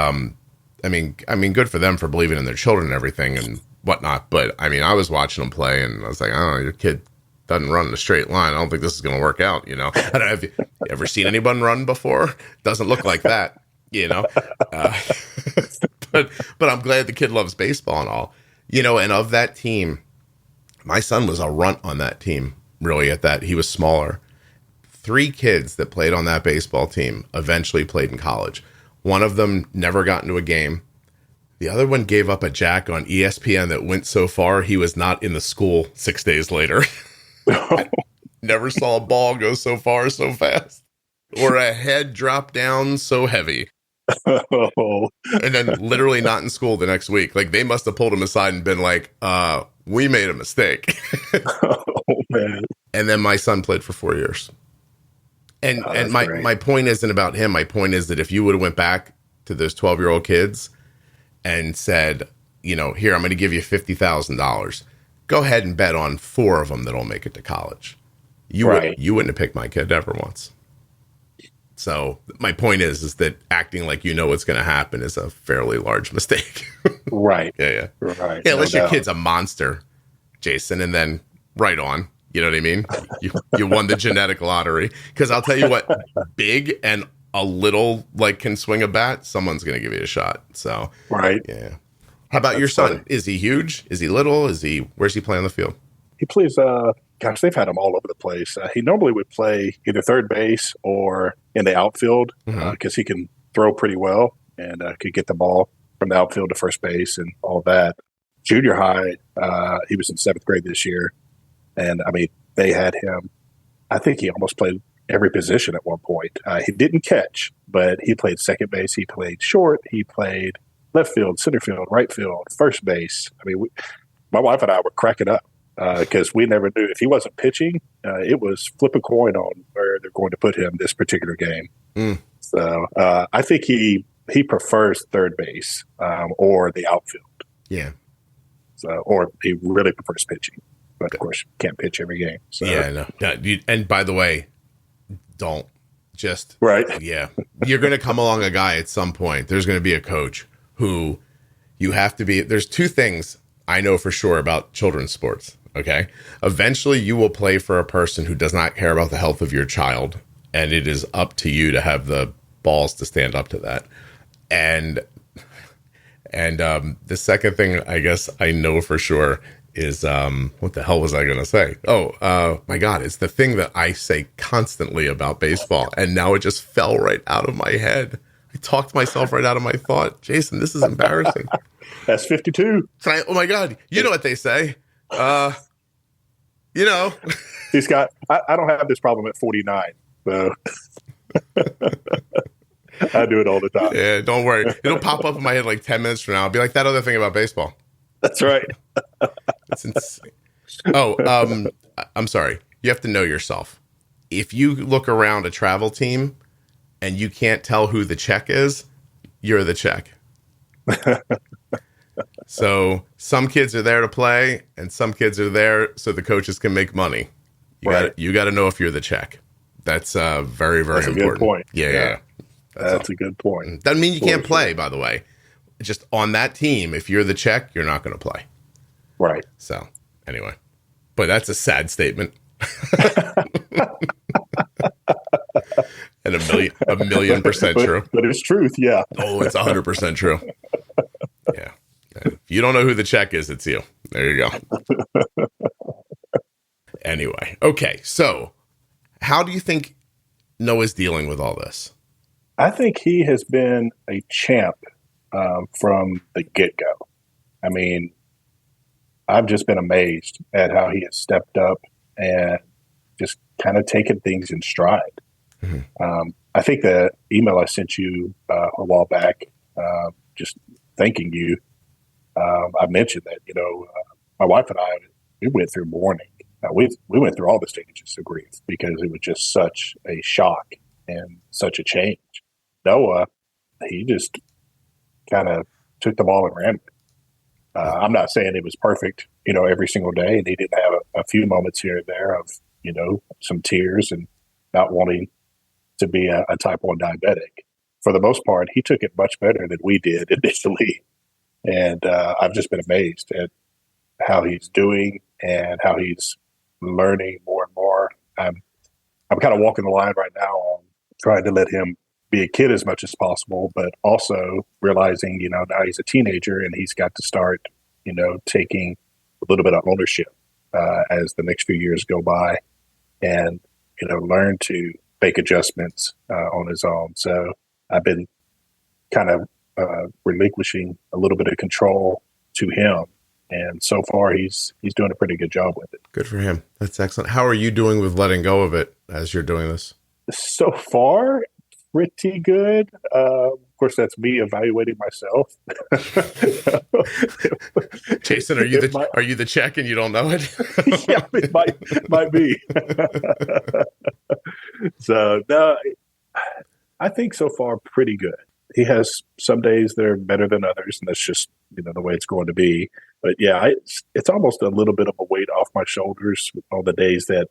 I mean, good for them for believing in their children and everything and whatnot. But I mean, I was watching them play and I was like, I don't know, your kid doesn't run in a straight line. I don't think this is going to work out. I don't know if you ever seen anyone run before. Doesn't look like that, but I'm glad the kid loves baseball and all, and of that team, my son was a runt on that team. Really, at that, he was smaller. 3 kids that played on that baseball team eventually played in college. One of them never got into a game. The other one gave up a jack on ESPN that went so far he was not in the school 6 days later. Never saw a ball go so far so fast, or a head drop down so heavy. And then literally not in school the next week. Like, they must have pulled him aside and been like, we made a mistake. Oh, man. And then my son played for 4 years. And my point isn't about him. My point is that if you would have went back to those 12-year-old kids and said, here, I'm going to give you $50,000. Go ahead and bet on 4 of them that'll make it to college. You wouldn't have picked my kid ever once. So my point is that acting like what's going to happen is a fairly large mistake. Right. Yeah. Right. Yeah, unless your kid's a monster, Jason, and then right on. You know what I mean? You won the genetic lottery. Because I'll tell you what, big and a little can swing a bat, someone's going to give you a shot. So right. Yeah. How about your son? Funny. Is he huge? Is he little? Where's he play on the field? He plays, they've had him all over the place. He normally would play either third base or in the outfield because he can throw pretty well and could get the ball from the outfield to first base and all that. Junior high, he was in 7th grade this year. And, I mean, they had him, I think he almost played every position at one point. He didn't catch, but he played second base. He played short. He played left field, center field, right field, first base. I mean, my wife and I were cracking up because we never knew if he wasn't pitching, it was flip a coin on where they're going to put him this particular game. So I think he he prefers third base or the outfield. Yeah. So, or he really prefers pitching, but of course, can't pitch every game. So. Yeah, no. And by the way, don't just right. Yeah, you're going to come along a guy at some point. There's going to be a coach who you have to be. There's two things I know for sure about children's sports. Okay, eventually you will play for a person who does not care about the health of your child, and it is up to you to have the balls to stand up to that. And the second thing I guess I know for sure is what the hell was I going to say? Oh, my God, it's the thing that I say constantly about baseball, and now it just fell right out of my head. I talked myself right out of my thought. Jason, this is embarrassing. That's 52. Oh my God, you know what they say. He's got. I don't have this problem at 49, so I do it all the time. Yeah, don't worry. It'll pop up in my head like 10 minutes from now. I'll be like that other thing about baseball. That's right. That's insane. Oh, I'm sorry. You have to know yourself. If you look around a travel team and you can't tell who the check is, you're the check. So some kids are there to play, and some kids are there so the coaches can make money. You got to know if you're the check. That's very, very That's important. A good point. Yeah. That's a good point. Doesn't mean you can't play, by the way. Just on that team, if you're the check, you're not going to play. Right. So anyway, but that's a sad statement. And a million percent true. But it's truth, yeah. Oh, it's 100% true. Yeah. If you don't know who the check is, it's you. There you go. Anyway, okay. So how do you think Noah's dealing with all this? I think he has been a champ from the get-go. I mean, I've just been amazed at how he has stepped up and just kind of taken things in stride. Mm-hmm. I think the email I sent you a while back, just thanking you, I mentioned that, my wife and I, we went through mourning. We went through all the stages of grief because it was just such a shock and such a change. Noah, he just kind of took the ball and ran with it. I'm not saying it was perfect, every single day, and he didn't have a few moments here and there of, some tears and not wanting to be a type 1 diabetic. For the most part, he took it much better than we did initially. And I've just been amazed at how he's doing and how he's learning more and more. I'm kind of walking the line right now on trying to let him be a kid as much as possible, but also realizing, now he's a teenager and he's got to start, taking a little bit of ownership as the next few years go by and, learn to make adjustments on his own. So I've been kind of relinquishing a little bit of control to him. And so far, he's doing a pretty good job with it. Good for him. That's excellent. How are you doing with letting go of it as you're doing this? So far, pretty good. Of course, that's me evaluating myself. Jason, are you the check and you don't know it? Yeah, it might be. So no, I think so far pretty good. He has some days that are better than others, and that's just the way it's going to be. But yeah, it's almost a little bit of a weight off my shoulders on the days that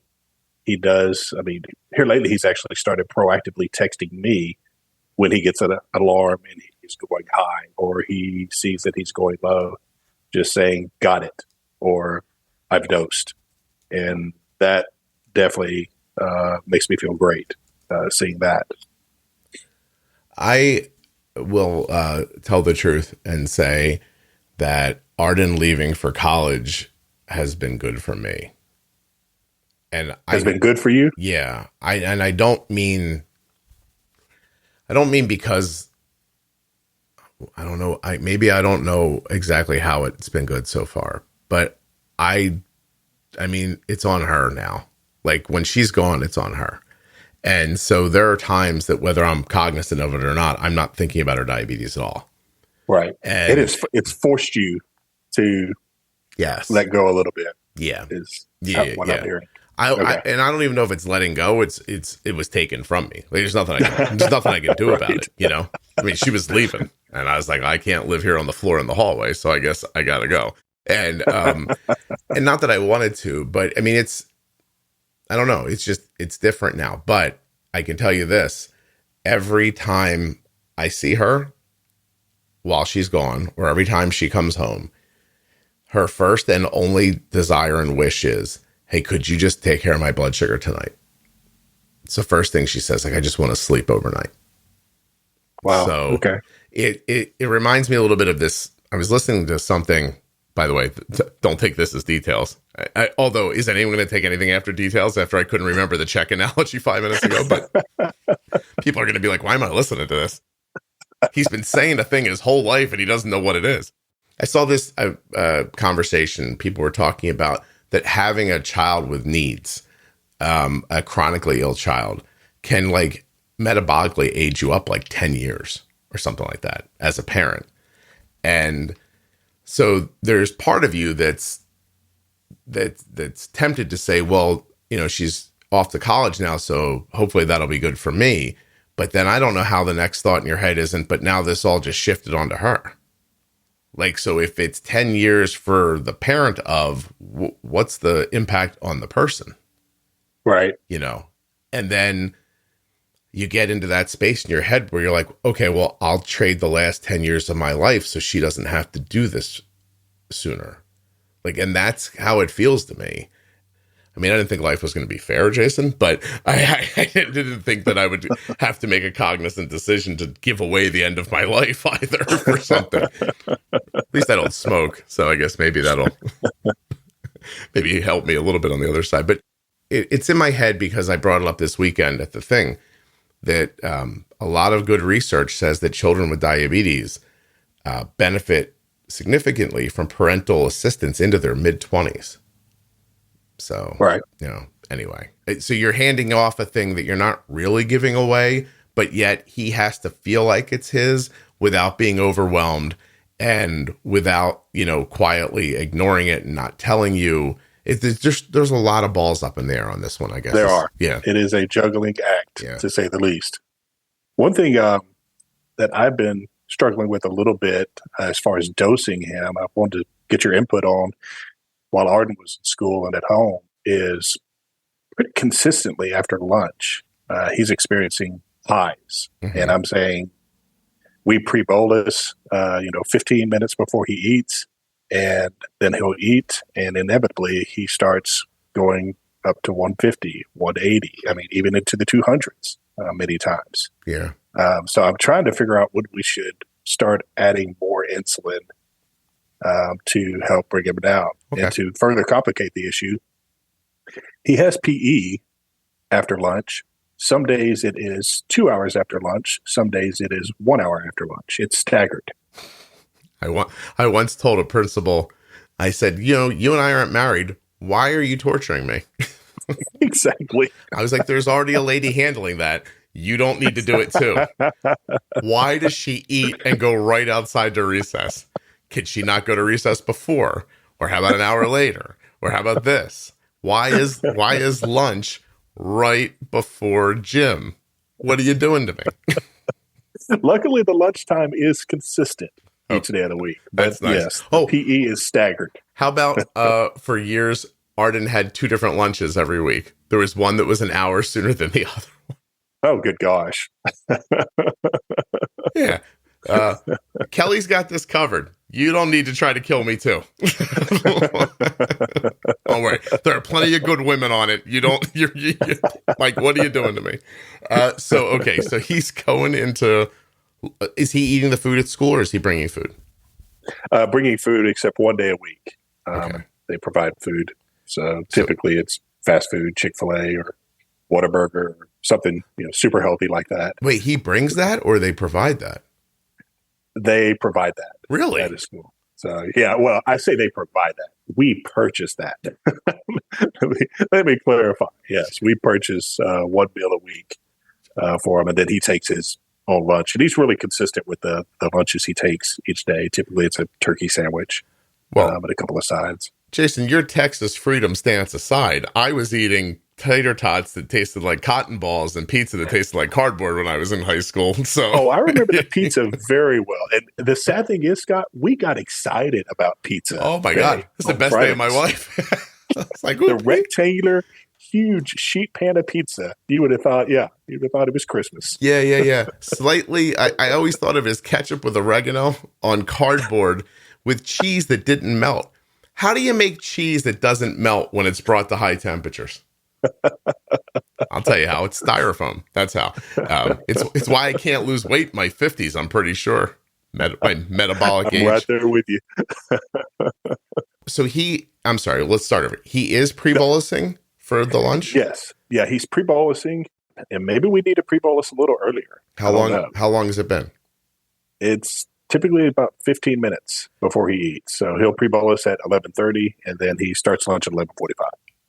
he does. I mean, here lately, he's actually started proactively texting me when he gets an alarm and he's going high or he sees that he's going low, just saying, got it, or I've dosed. And that definitely makes me feel great seeing that. I will tell the truth and say that Arden leaving for college has been good for me. And has been good for you? Yeah. I don't mean because I don't know. Maybe I don't know exactly how it's been good so far, but I mean, it's on her now. Like when she's gone, it's on her. And so there are times that whether I'm cognizant of it or not, I'm not thinking about her diabetes at all. Right. And it's forced you to let go a little bit. Yeah. What I'm hearing. And I don't even know if it's letting go. It was taken from me. Like, there's nothing I can do about it. You know, I mean, she was leaving, and I was like, I can't live here on the floor in the hallway, so I guess I gotta go. And and not that I wanted to, but I mean, I don't know. It's different now. But I can tell you this: every time I see her while she's gone, or every time she comes home, her first and only desire and wish is, hey, could you just take care of my blood sugar tonight? It's the first thing she says, like, I just want to sleep overnight. Wow. So okay. It reminds me a little bit of this. I was listening to something, by the way, don't take this as details. Although, is anyone going to take anything after details after I couldn't remember the check analogy 5 minutes ago? But people are going to be like, why am I listening to this? He's been saying a thing his whole life and he doesn't know what it is. I saw this conversation. People were talking about that having a child with needs, a chronically ill child, can like metabolically age you up like 10 years or something like that as a parent. And so there's part of you that's tempted to say, well, you know, she's off to college now, so hopefully that'll be good for me. But then I don't know how the next thought in your head isn't, but now this all just shifted onto her. Like, so if it's 10 years for the parent of, what's the impact on the person? Right. You know, and then you get into that space in your head where you're like, okay, well, I'll trade the last 10 years of my life so she doesn't have to do this sooner. Like, and that's how it feels to me. I mean, I didn't think life was going to be fair, Jason, but I didn't think that I would have to make a cognizant decision to give away the end of my life either for something. At least I don't smoke, so I guess maybe that'll maybe help me a little bit on the other side. But it's in my head because I brought it up this weekend at the thing that a lot of good research says that children with diabetes benefit significantly from parental assistance into their mid-20s. So, right. You know, anyway, so you're handing off a thing that you're not really giving away, but yet he has to feel like it's his without being overwhelmed and without, you know, quietly ignoring it and not telling you. There's a lot of balls up in the air on this one, I guess. There are. Yeah. It is a juggling act, to say the least. One thing that I've been struggling with a little bit as far as dosing him, I wanted to get your input on while Arden was in school and at home, is pretty consistently after lunch, he's experiencing highs. Mm-hmm. And I'm saying we pre-bolus, 15 minutes before he eats, and then he'll eat, and inevitably he starts going up to 150, 180, I mean, even into the 200s many times. Yeah. So I'm trying to figure out what we should start adding more insulin to help bring him down. Okay. And to further complicate the issue, he has PE after lunch. Some days it is 2 hours after lunch. Some days it is 1 hour after lunch. It's staggered. I once told a principal, I said, you and I aren't married. Why are you torturing me? Exactly. I was like, there's already a lady handling that. You don't need to do it too. Why does she eat and go right outside to recess? Could she not go to recess before? Or how about an hour later? Or how about this? Why is lunch right before gym? What are you doing to me? Luckily, the lunchtime is consistent each day of the week. That's nice. Yes, PE is staggered. How about for years, Arden had 2 different lunches every week. There was one that was an hour sooner than the other one. Oh, good gosh. Yeah. Kelly's got this covered. You don't need to try to kill me too. Don't worry. There are plenty of good women on it. You're like, what are you doing to me? So he's going into, is he eating the food at school or is he bringing food? Bringing food except one day a week. They provide food. So typically it's fast food, Chick-fil-A or Whataburger or something, super healthy like that. Wait, he brings that or they provide that? They provide that. Really? At a school. So, yeah, well, I say they provide that. We purchase that. Let me clarify. Yes, we purchase one meal a week for him, and then he takes his own lunch. And he's really consistent with the lunches he takes each day. Typically, it's a turkey sandwich and a couple of sides. Jason, your Texas freedom stance aside, I was eating tater tots that tasted like cotton balls and pizza that tasted like cardboard when I was in high school. So, I remember the pizza very well. And the sad thing is, Scott, we got excited about pizza. oh my God, it's the best day of my life. It's like the rectangular, huge sheet pan of pizza. You would have thought, it was Christmas. Yeah. Slightly, I always thought of it as ketchup with oregano on cardboard with cheese that didn't melt. How do you make cheese that doesn't melt when it's brought to high temperatures? I'll tell you how. It's styrofoam. That's how. It's why I can't lose weight in my 50s, I'm pretty sure. My metabolic age. I'm right there with you. So I'm sorry, let's start over. He is pre-bolusing for the lunch? Yes. Yeah, he's pre-bolusing, and maybe we need to pre-bolus a little earlier. How long has it been? It's typically about 15 minutes before he eats. So he'll pre-bolus at 11:30, and then he starts lunch at 11:45.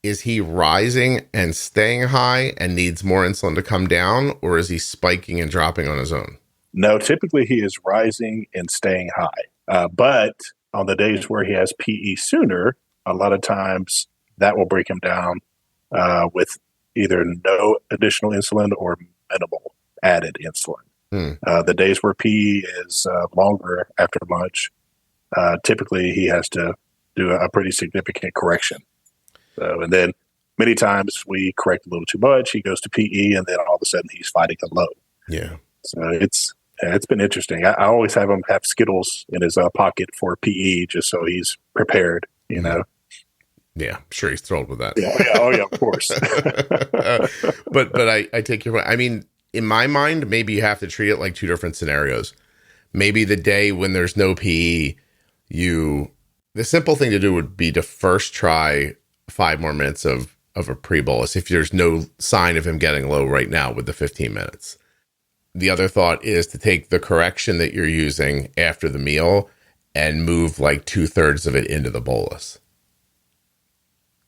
Is he rising and staying high and needs more insulin to come down, or is he spiking and dropping on his own? No, typically he is rising and staying high. But on the days where he has PE sooner, a lot of times that will break him down with either no additional insulin or minimal added insulin. The days where PE is longer after lunch, typically he has to do a pretty significant correction. So, and then many times we correct a little too much. He goes to PE, and then all of a sudden he's fighting a low. Yeah. So it's been interesting. I always have him have Skittles in his pocket for PE, just so he's prepared. You know. Yeah, I'm sure he's thrilled with that. Yeah, of course. but I take your point. I mean, in my mind, maybe you have to treat it like two different scenarios. Maybe the day when there's no PE, the simple thing to do would be to first try 5 more minutes of a pre-bolus if there's no sign of him getting low right now with the 15 minutes. The other thought is to take the correction that you're using after the meal and move like 2/3 of it into the bolus.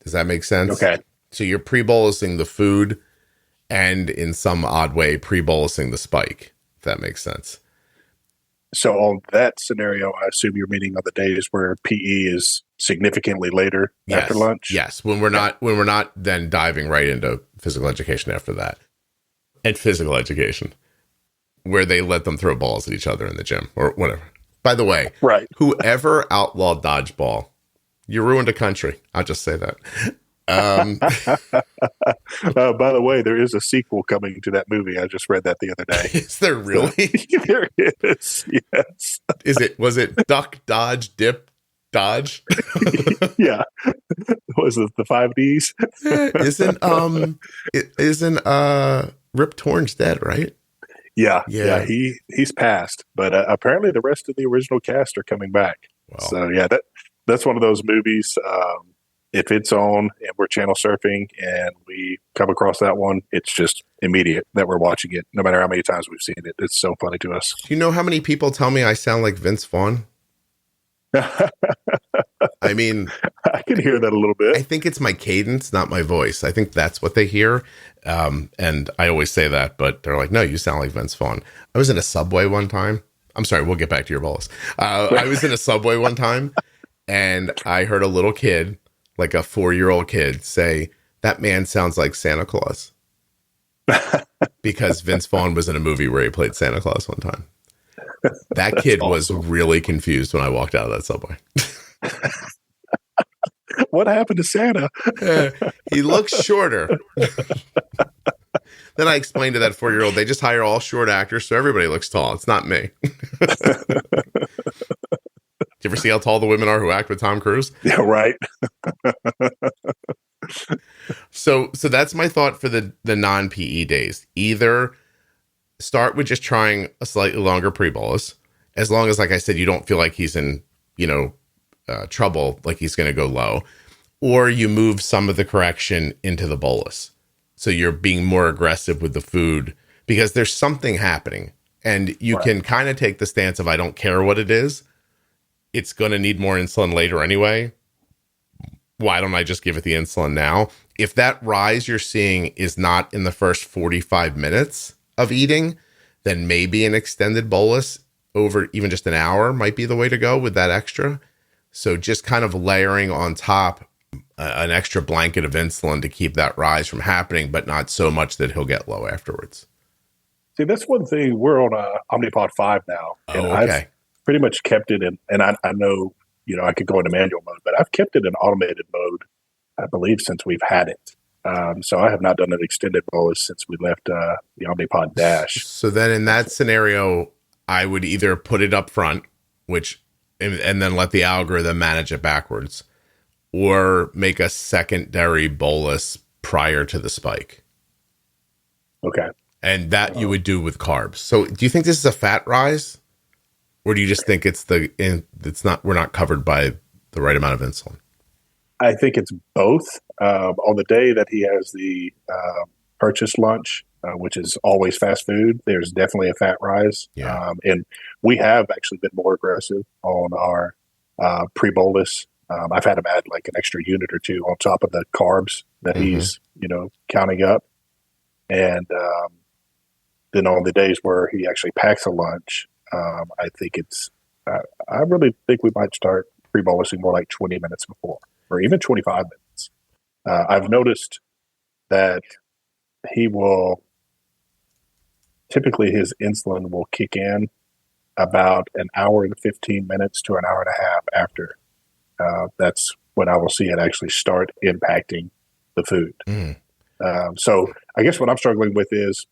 Does that make sense? Okay. So you're pre-bolusing the food and in some odd way pre-bolusing the spike, if that makes sense. So on that scenario, I assume you're meaning on the days where PE is significantly later after lunch? Yes. When we're not then diving right into physical education after that. And physical education, where they let them throw balls at each other in the gym or whatever. By the way, right. Whoever outlawed dodgeball, you ruined a country. I'll just say that. By the way, there is a sequel coming to that movie. I just read that the other day. Is there really? There is. Yes. Was it duck, dodge, dip, dodge? Yeah. Was it the 5 Ds? Isn't Rip Torn's dead, right? Yeah. He's passed, but apparently the rest of the original cast are coming back. Wow. So yeah, that's one of those movies. If it's on and we're channel surfing and we come across that one, it's just immediate that we're watching it, no matter how many times we've seen it. It's so funny to us. Do you know how many people tell me I sound like Vince Vaughn? I mean, I can hear that a little bit. I think it's my cadence, not my voice. I think that's what they hear. And I always say that, but they're like, no, you sound like Vince Vaughn. I was in a Subway one time. I'm sorry, we'll get back to your bolus. I was in a Subway one time and I heard a little kid, like a 4-year-old kid, say, that man sounds like Santa Claus. Because Vince Vaughn was in a movie where he played Santa Claus one time. That kid was really confused when I walked out of that Subway. What happened to Santa? He looks shorter. Then I explained to that 4-year-old, they just hire all short actors, so everybody looks tall. It's not me. Do you ever see how tall the women are who act with Tom Cruise? Yeah, right. So that's my thought for the non-PE days. Either start with just trying a slightly longer pre-bolus, as long as, like I said, you don't feel like he's in, trouble, like he's going to go low, or you move some of the correction into the bolus. So you're being more aggressive with the food because there's something happening, and you can kind of take the stance of, I don't care what it is. It's going to need more insulin later anyway. Why don't I just give it the insulin now? If that rise you're seeing is not in the first 45 minutes of eating, then maybe an extended bolus over even just an hour might be the way to go with that extra. So just kind of layering on top an extra blanket of insulin to keep that rise from happening, but not so much that he'll get low afterwards. See, that's one thing. We're on Omnipod 5 now, and I've pretty much kept it in, and I know, I could go into manual mode, but I've kept it in automated mode, I believe, since we've had it. So I have not done an extended bolus since we left the Omnipod DASH. So then in that scenario, I would either put it up front, and then let the algorithm manage it backwards, or make a secondary bolus prior to the spike. Okay. And that you would do with carbs. So do you think this is a fat rise? Or do you just think we're not covered by the right amount of insulin? I think it's both. On the day that he has the purchase lunch, which is always fast food, there's definitely a fat rise. Yeah. And we have actually been more aggressive on our pre-bolus. I've had him add like an extra unit or two on top of the carbs that he's, counting up. And then on the days where he actually packs a lunch, I think I really think we might start pre-bolusing more like 20 minutes before, or even 25 minutes. I've noticed that typically his insulin will kick in about an hour and 15 minutes to an hour and a half after. That's when I will see it actually start impacting the food. So I guess what I'm struggling with is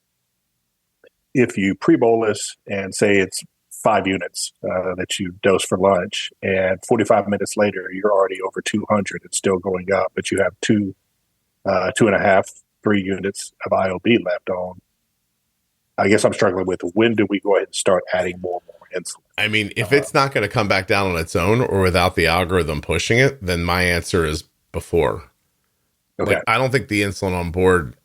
if you pre-bolus and say it's 5 units that you dose for lunch, and 45 minutes later, you're already over 200 and still going up, but you have 2.5, 3 units of IOB left on. I guess I'm struggling with when do we go ahead and start adding more and more insulin? I mean, if it's not going to come back down on its own or without the algorithm pushing it, then my answer is before. Okay. Like, I don't think the insulin on board,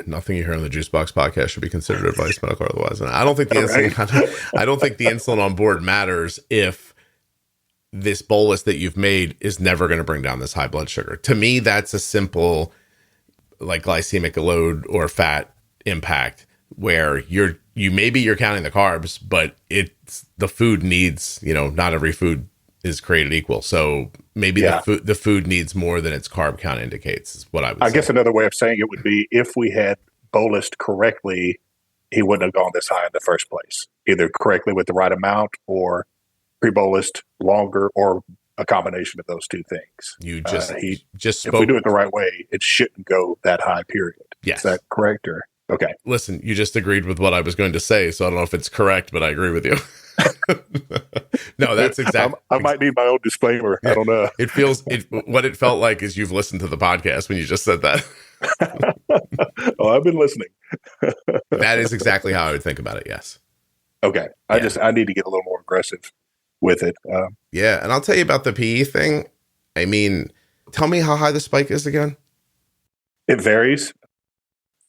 nothing you hear on the Juicebox podcast should be considered advice, medical or otherwise. And I don't think I don't think the insulin on board matters if this bolus that you've made is never going to bring down this high blood sugar. To me, that's a simple, like, glycemic load or fat impact where you're counting the carbs, but it's the food needs, not every food is created equal. So maybe the food needs more than its carb count indicates, is what I would say. I guess another way of saying it would be if we had bolused correctly, he wouldn't have gone this high in the first place, either correctly with the right amount or pre-bolused longer, or a combination of those two things. You just if we do it the right way, it shouldn't go that high, period. Yes. Is that correct? Or okay. Listen, you just agreed with what I was going to say, so I don't know if it's correct, but I agree with you. No, that's exactly. I might need my own disclaimer. Yeah. I don't know. What it felt like is you've listened to the podcast when you just said that. Oh, I've been listening. That is exactly how I would think about it. Yes. Okay. I need to get a little more aggressive with it. Yeah. And I'll tell you about the PE thing. I mean, tell me how high the spike is again. It varies.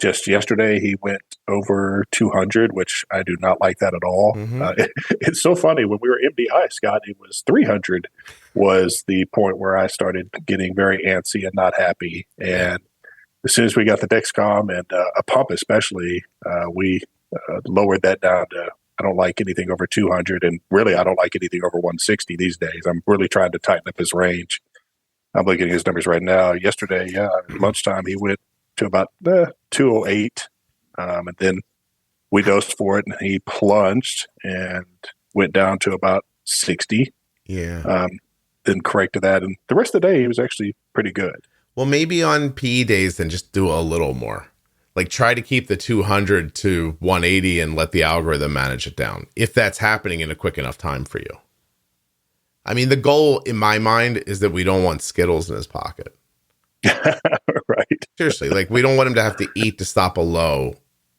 Just yesterday, he went over 200, which I do not like that at all. Mm-hmm. It's so funny. When we were MDI, Scott, it was 300 was the point where I started getting very antsy and not happy. And as soon as we got the Dexcom and a pump especially, we lowered that down to, I don't like anything over 200. And really, I don't like anything over 160 these days. I'm really trying to tighten up his range. I'm looking at his numbers right now. Yesterday, lunchtime, he went to about 208, and then we dosed for it, and he plunged and went down to about 60. Yeah. Then corrected that, and the rest of the day he was actually pretty good. Well, maybe on PE days, then just do a little more. Like, try to keep the 200 to 180 and let the algorithm manage it down, if that's happening in a quick enough time for you. I mean, the goal in my mind is that we don't want Skittles in his pocket. Right. Seriously, like, we don't want him to have to eat to stop a low,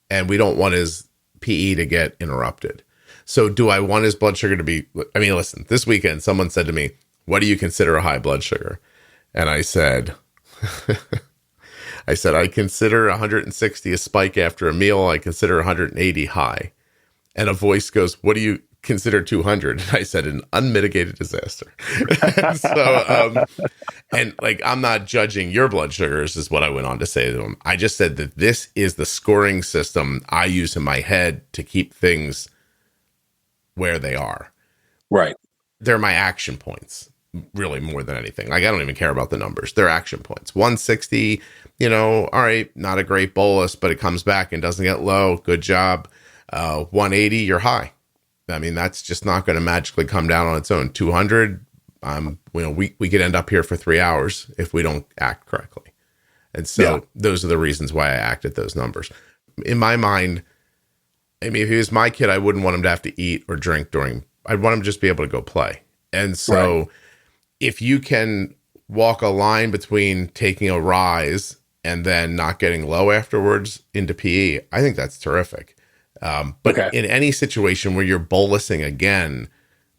and we don't want his PE to get interrupted. So do I want his blood sugar to be, I mean, listen, this weekend, someone said to me, what do you consider a high blood sugar? And I said, I consider 160 a spike after a meal. I consider 180 high. And a voice goes, what do you consider 200? And I said, an unmitigated disaster. And like, I'm not judging your blood sugars, is what I went on to say to him. I just said that this is the scoring system I use in my head to keep things where they are. Right. they're my action points, really, more than anything. Like, I don't even care about the numbers. They're action points. 160, all right, not a great bolus, but it comes back and doesn't get low. Good job. 180, you're high. I mean, that's just not going to magically come down on its own. 200, we could end up here for 3 hours if we don't act correctly. And so those are the reasons why I act at those numbers. In my mind, I mean, if he was my kid, I wouldn't want him to have to eat or drink I'd want him to just be able to go play. And so if you can walk a line between taking a rise and then not getting low afterwards into PE, I think that's terrific. But in any situation where you're bolusing again,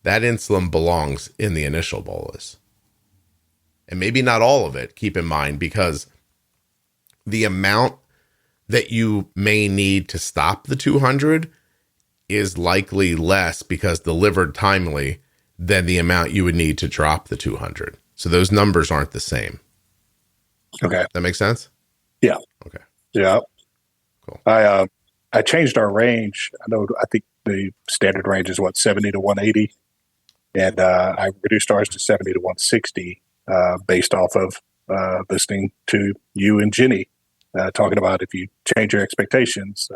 that insulin belongs in the initial bolus. And maybe not all of it, keep in mind, because the amount that you may need to stop the 200 is likely less because delivered timely than the amount you would need to drop the 200. So those numbers aren't the same. Okay. That makes sense? Yeah. Okay. Yeah. Cool. I changed our range. I think the standard range is 70 to 180. And I reduced ours to 70 to 160 based off of listening to you and Jenny talking about if you change your expectations,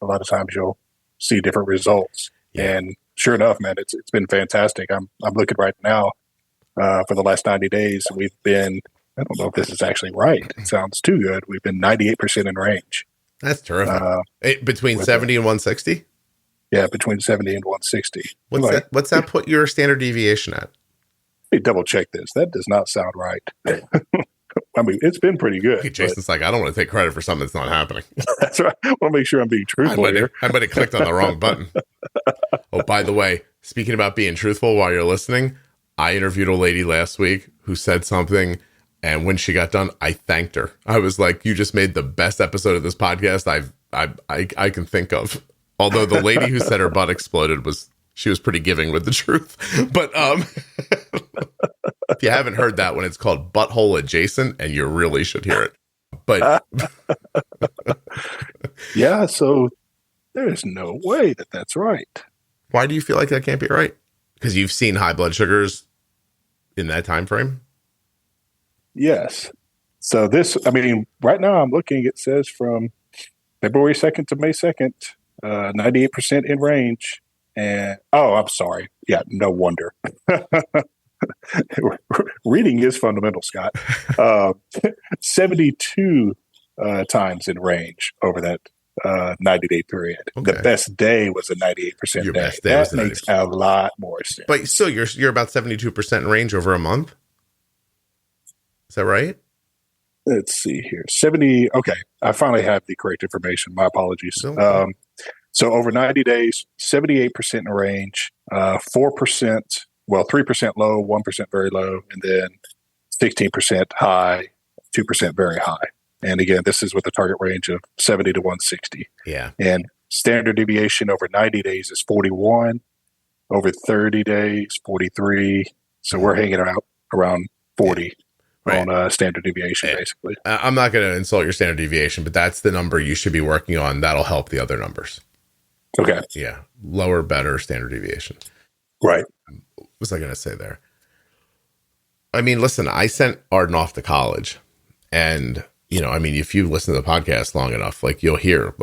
a lot of times you'll see different results. Yeah. And sure enough, man, it's been fantastic. I'm looking right now for the last 90 days. We've been, I don't know if this is actually right. It sounds too good. We've been 98% in range. That's terrific. Between 70 and 160? Yeah, between 70 and 160. What's that put your standard deviation at? Let me double check this. That does not sound right. I mean, it's been pretty good. Okay, Jason's like, I don't want to take credit for something that's not happening. That's right. I want to make sure I'm being truthful here. I might have clicked on the wrong button. Oh, by the way, speaking about being truthful while you're listening, I interviewed a lady last week who said something, and when she got done, I thanked her. I was like, you just made the best episode of this podcast I can think of. Although the lady who said her butt exploded she was pretty giving with the truth. But if you haven't heard that one, it's called Butthole Adjacent, and you really should hear it. But yeah, so there's no way that's right. Why do you feel like that can't be right? Because you've seen high blood sugars in that time frame? Yes. So right now I'm looking, it says from February 2nd to May 2nd, 98% in range. And, I'm sorry. Yeah, no wonder. Reading is fundamental, Scott. 72 times in range over that 90-day period. Okay. The best day was a 98% Your day. Best day that makes a lot more sense. But still, you're about 72% in range over a month? Is that right? Let's see here. 70. Okay. I finally have the correct information. My apologies. Okay. So over 90 days, 78% in range, 4%, 3% low, 1% very low, and then 16% high, 2% very high. And again, this is with a target range of 70 to 160. Yeah. And standard deviation over 90 days is 41. Over 30 days, 43. So we're hanging out around 40. Right. On standard deviation, basically. I'm not going to insult your standard deviation, but that's the number you should be working on. That'll help the other numbers. Okay. Yeah. Lower, better standard deviation. Right. What was I going to say there? I mean, listen, I sent Arden off to college. And, if you listen to the podcast long enough, you'll hear,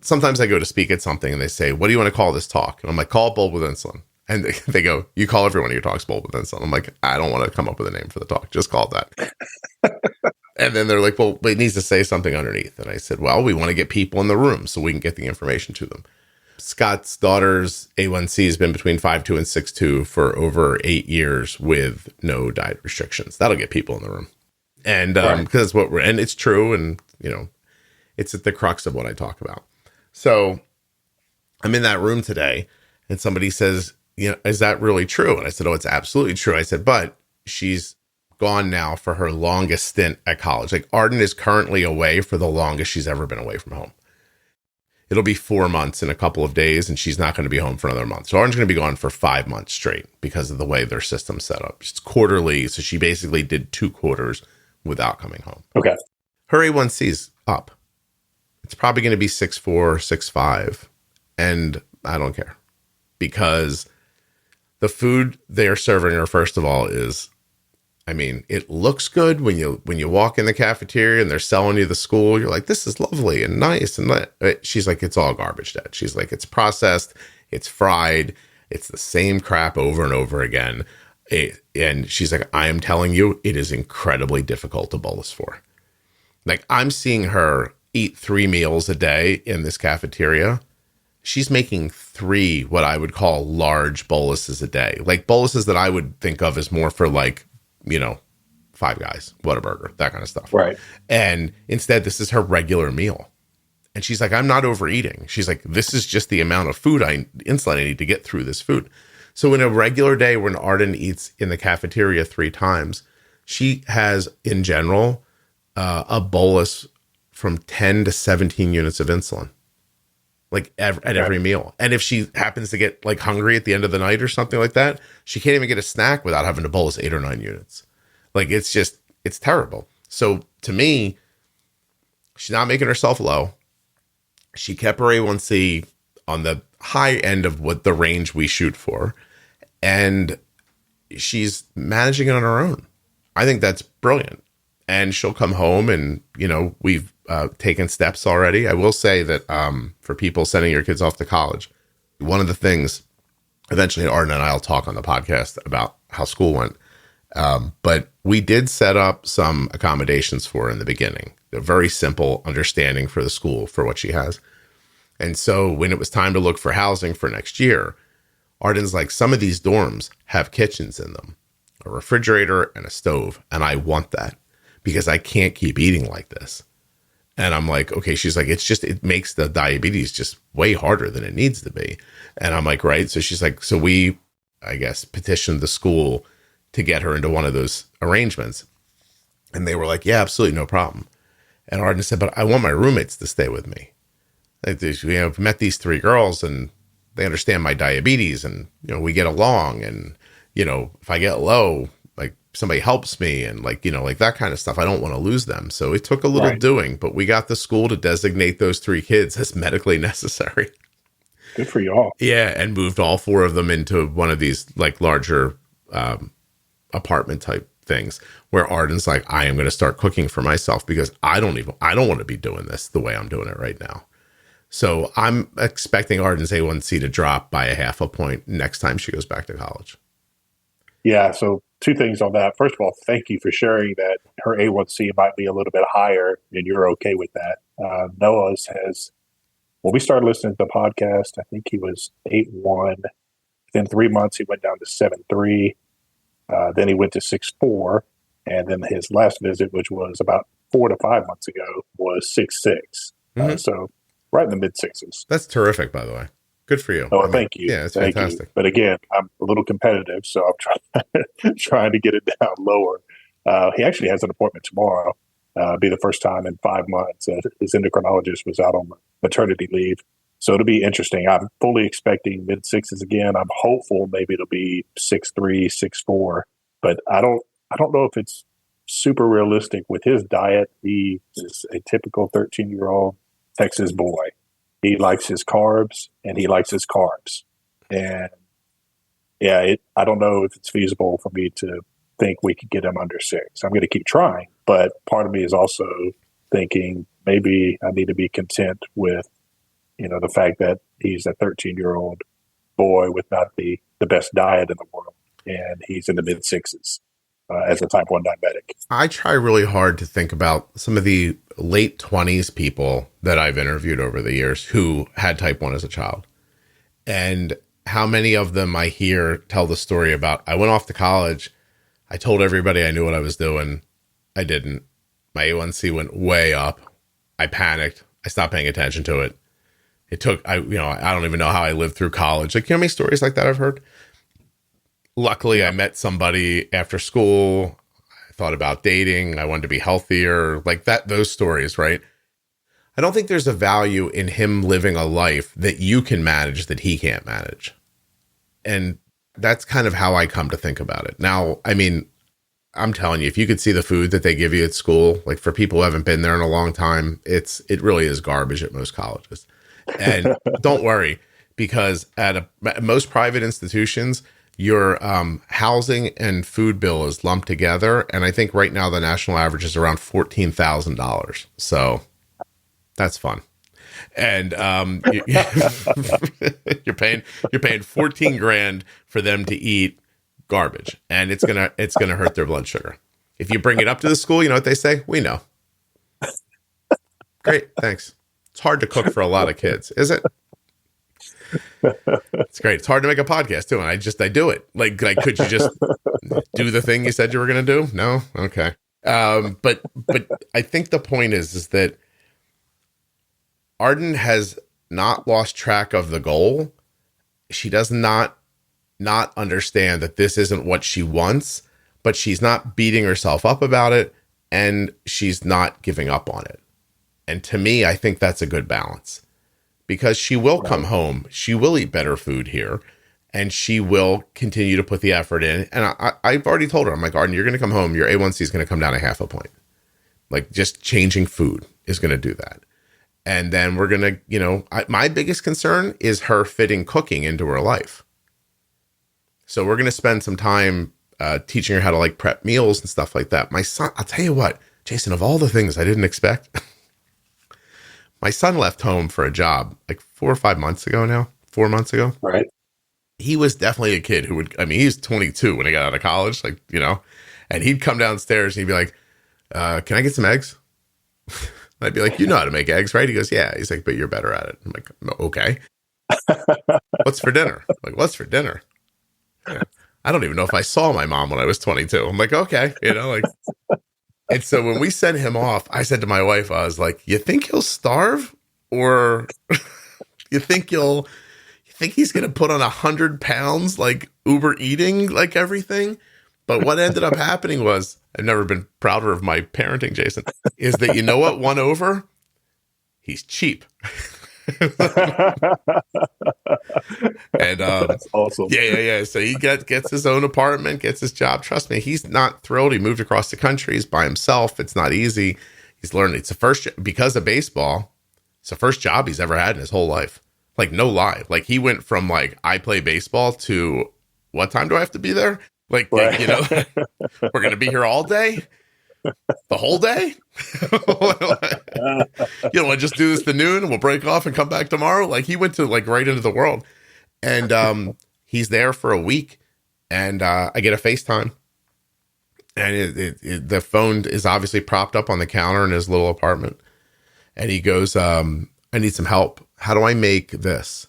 sometimes I go to speak at something and they say, what do you want to call this talk? And I'm like, call it Bulb with Insulin. And they go, you call every one of your talks Bulb with Insulin. I'm like, I don't want to come up with a name for the talk. Just call it that. And then they're like, well, it needs to say something underneath. And I said, well, we want to get people in the room so we can get the information to them. Scott's daughter's A1C has been between 5.2 and 6.2 for over 8 years with no diet restrictions. That'll get people in the room. And because and it's true. And, it's at the crux of what I talk about. So I'm in that room today and somebody says, is that really true? And I said, oh, it's absolutely true. I said, but she's gone now for her longest stint at college. Arden is currently away for the longest she's ever been away from home. It'll be 4 months in a couple of days, and she's not going to be home for another month. So Arden's going to be gone for 5 months straight because of the way their system's set up. It's quarterly, so she basically did 2 quarters without coming home. Okay. Her A1C's up. It's probably going to be 6.4, 6.5, and I don't care because The food they're serving her, first of all, is, I mean, it looks good when you walk in the cafeteria and they're selling you the school. You're like, this is lovely and nice. And she's like, it's all garbage, Dad. She's like, it's processed, it's fried, it's the same crap over and over again. And she's like, I am telling you, it is incredibly difficult to bolus for. Like, I'm seeing her eat 3 meals a day in this cafeteria. She's making 3 what I would call large boluses a day. Like boluses that I would think of as more for like, you know, Five Guys, Whataburger, that kind of stuff. Right. And instead, this is her regular meal. And she's like, I'm not overeating. She's like, this is just the amount of insulin I need to get through this food. So in a regular day when Arden eats in the cafeteria 3 times, she has, in general, a bolus from 10 to 17 units of insulin, like at every meal. And if she happens to get like hungry at the end of the night or something like that, she can't even get a snack without having to bolus 8 or 9 units. Like, it's terrible. So to me, she's not making herself low. She kept her A1C on the high end of what the range we shoot for. And she's managing it on her own. I think that's brilliant. And she'll come home and, you know, we've taken steps already. I will say that for people sending your kids off to college, one of the things, eventually Arden and I will talk on the podcast about how school went. But we did set up some accommodations for her in the beginning. A very simple understanding for the school for what she has. And so when it was time to look for housing for next year, Arden's like, some of these dorms have kitchens in them, a refrigerator and a stove. And I want that because I can't keep eating like this. And I'm like, okay, she's like, it makes the diabetes just way harder than it needs to be. And I'm like, right. So she's like, so we, I guess, petitioned the school to get her into one of those arrangements. And they were like, yeah, absolutely, no problem. And Arden said, but I want my roommates to stay with me. Like, you know, I've met these 3 girls and they understand my diabetes and, you know, we get along. And, you know, if I get low, like somebody helps me and like, you know, like that kind of stuff. I don't want to lose them. So it took a little doing, but we got the school to designate those 3 kids as medically necessary. Good for y'all. Yeah. And moved all 4 of them into one of these like larger apartment type things where Arden's like, I am going to start cooking for myself because I don't want to be doing this the way I'm doing it right now. So I'm expecting Arden's A1C to drop by a 0.5 point next time she goes back to college. Yeah. So 2 things on that. First of all, thank you for sharing that her A1C might be a little bit higher and you're okay with that. Noah's when we started listening to the podcast, I think he was 8.1. Within 3 months, he went down to 7.3. Then he went to 6.4. And then his last visit, which was about 4 to 5 months ago, was 6.6. Mm-hmm. So right in the mid 6s. That's terrific, by the way. Good for you. Oh, thank you. Yeah, it's thank fantastic. You. But again, I'm a little competitive, so I'm trying to get it down lower. He actually has an appointment tomorrow. Be the first time in 5 months. His endocrinologist was out on maternity leave. So it'll be interesting. I'm fully expecting mid 6s again. I'm hopeful maybe it'll be 6.3, 6.4. But I don't know if it's super realistic with his diet. He is a typical 13-year-old Texas boy. He likes his carbs and he likes his carbs. And yeah, I don't know if it's feasible for me to think we could get him under 6. I'm going to keep trying, but part of me is also thinking maybe I need to be content with, you know, the fact that he's a 13-year-old boy with not the best diet in the world, and he's in the mid 6s as a type 1 diabetic. I try really hard to think about some of the late 20s people that I've interviewed over the years who had type 1 as a child, and how many of them I hear tell the story about, I went off to college, I told everybody I knew what I was doing, I didn't. My A1C went way up. I panicked. I stopped paying attention to it. It took, I don't even know how I lived through college. Like, you know how many stories like that I've heard? Luckily, I met somebody after school. I thought about dating. I wanted to be healthier. Like that, those stories, right? I don't think there's a value in him living a life that you can manage that he can't manage. And that's kind of how I come to think about it. Now, I mean, I'm telling you, if you could see the food that they give you at school, like for people who haven't been there in a long time, it really is garbage at most colleges. And don't worry, because at most private institutions, your housing and food bill is lumped together. And I think right now the national average is around $14,000. So that's fun. And you're paying 14 grand for them to eat garbage, and it's gonna hurt their blood sugar. If you bring it up to the school, you know what they say? We know. Great, thanks. It's hard to cook for a lot of kids, is it? It's great. It's hard to make a podcast too, and I do it. Like, could you just do the thing you said you were gonna do? No, okay. But I think the point is that Arden has not lost track of the goal. She does not understand that this isn't what she wants, but she's not beating herself up about it, and she's not giving up on it. And to me, I think that's a good balance, because she will come home, she will eat better food here, and she will continue to put the effort in. And I've already told her, I'm like, Arden, you're going to come home, your A1C is going to come down 0.5 point. Like, just changing food is going to do that. And then we're going to, my biggest concern is her fitting cooking into her life. So we're going to spend some time teaching her how to like prep meals and stuff like that. My son, I'll tell you what, Jason, of all the things I didn't expect, my son left home for a job like 4 or 5 months ago now, 4 months ago. Right. He was definitely a kid who would, he's 22 when he got out of college, and he'd come downstairs and he'd be like, can I get some eggs? I'd be like, you know how to make eggs, right? He goes, yeah. He's like, but you're better at it. I'm like, okay. What's for dinner? I'm like, what's for dinner? Yeah. I don't even know if I saw my mom when I was 22. I'm like, okay, And so when we sent him off, I said to my wife, I was like, you think he'll starve, or you think he's going to put on 100 pounds, like Uber eating, like everything? But what ended up happening was, I've never been prouder of my parenting, Jason, is that, you know what won over? He's cheap. And that's awesome. Yeah. So he gets his own apartment, gets his job. Trust me, he's not thrilled. He moved across the country. He's by himself. It's not easy. He's learning. It's the first, because of baseball, it's the first job he's ever had in his whole life. Like, no lie. Like, he went from like, I play baseball to, what time do I have to be there? Like, right. We're going to be here all day, the whole day. We'll just do this to noon and we'll break off and come back tomorrow. Like, he went to like right into the world, and he's there for a week, and I get a FaceTime, and the phone is obviously propped up on the counter in his little apartment. And he goes, I need some help. How do I make this?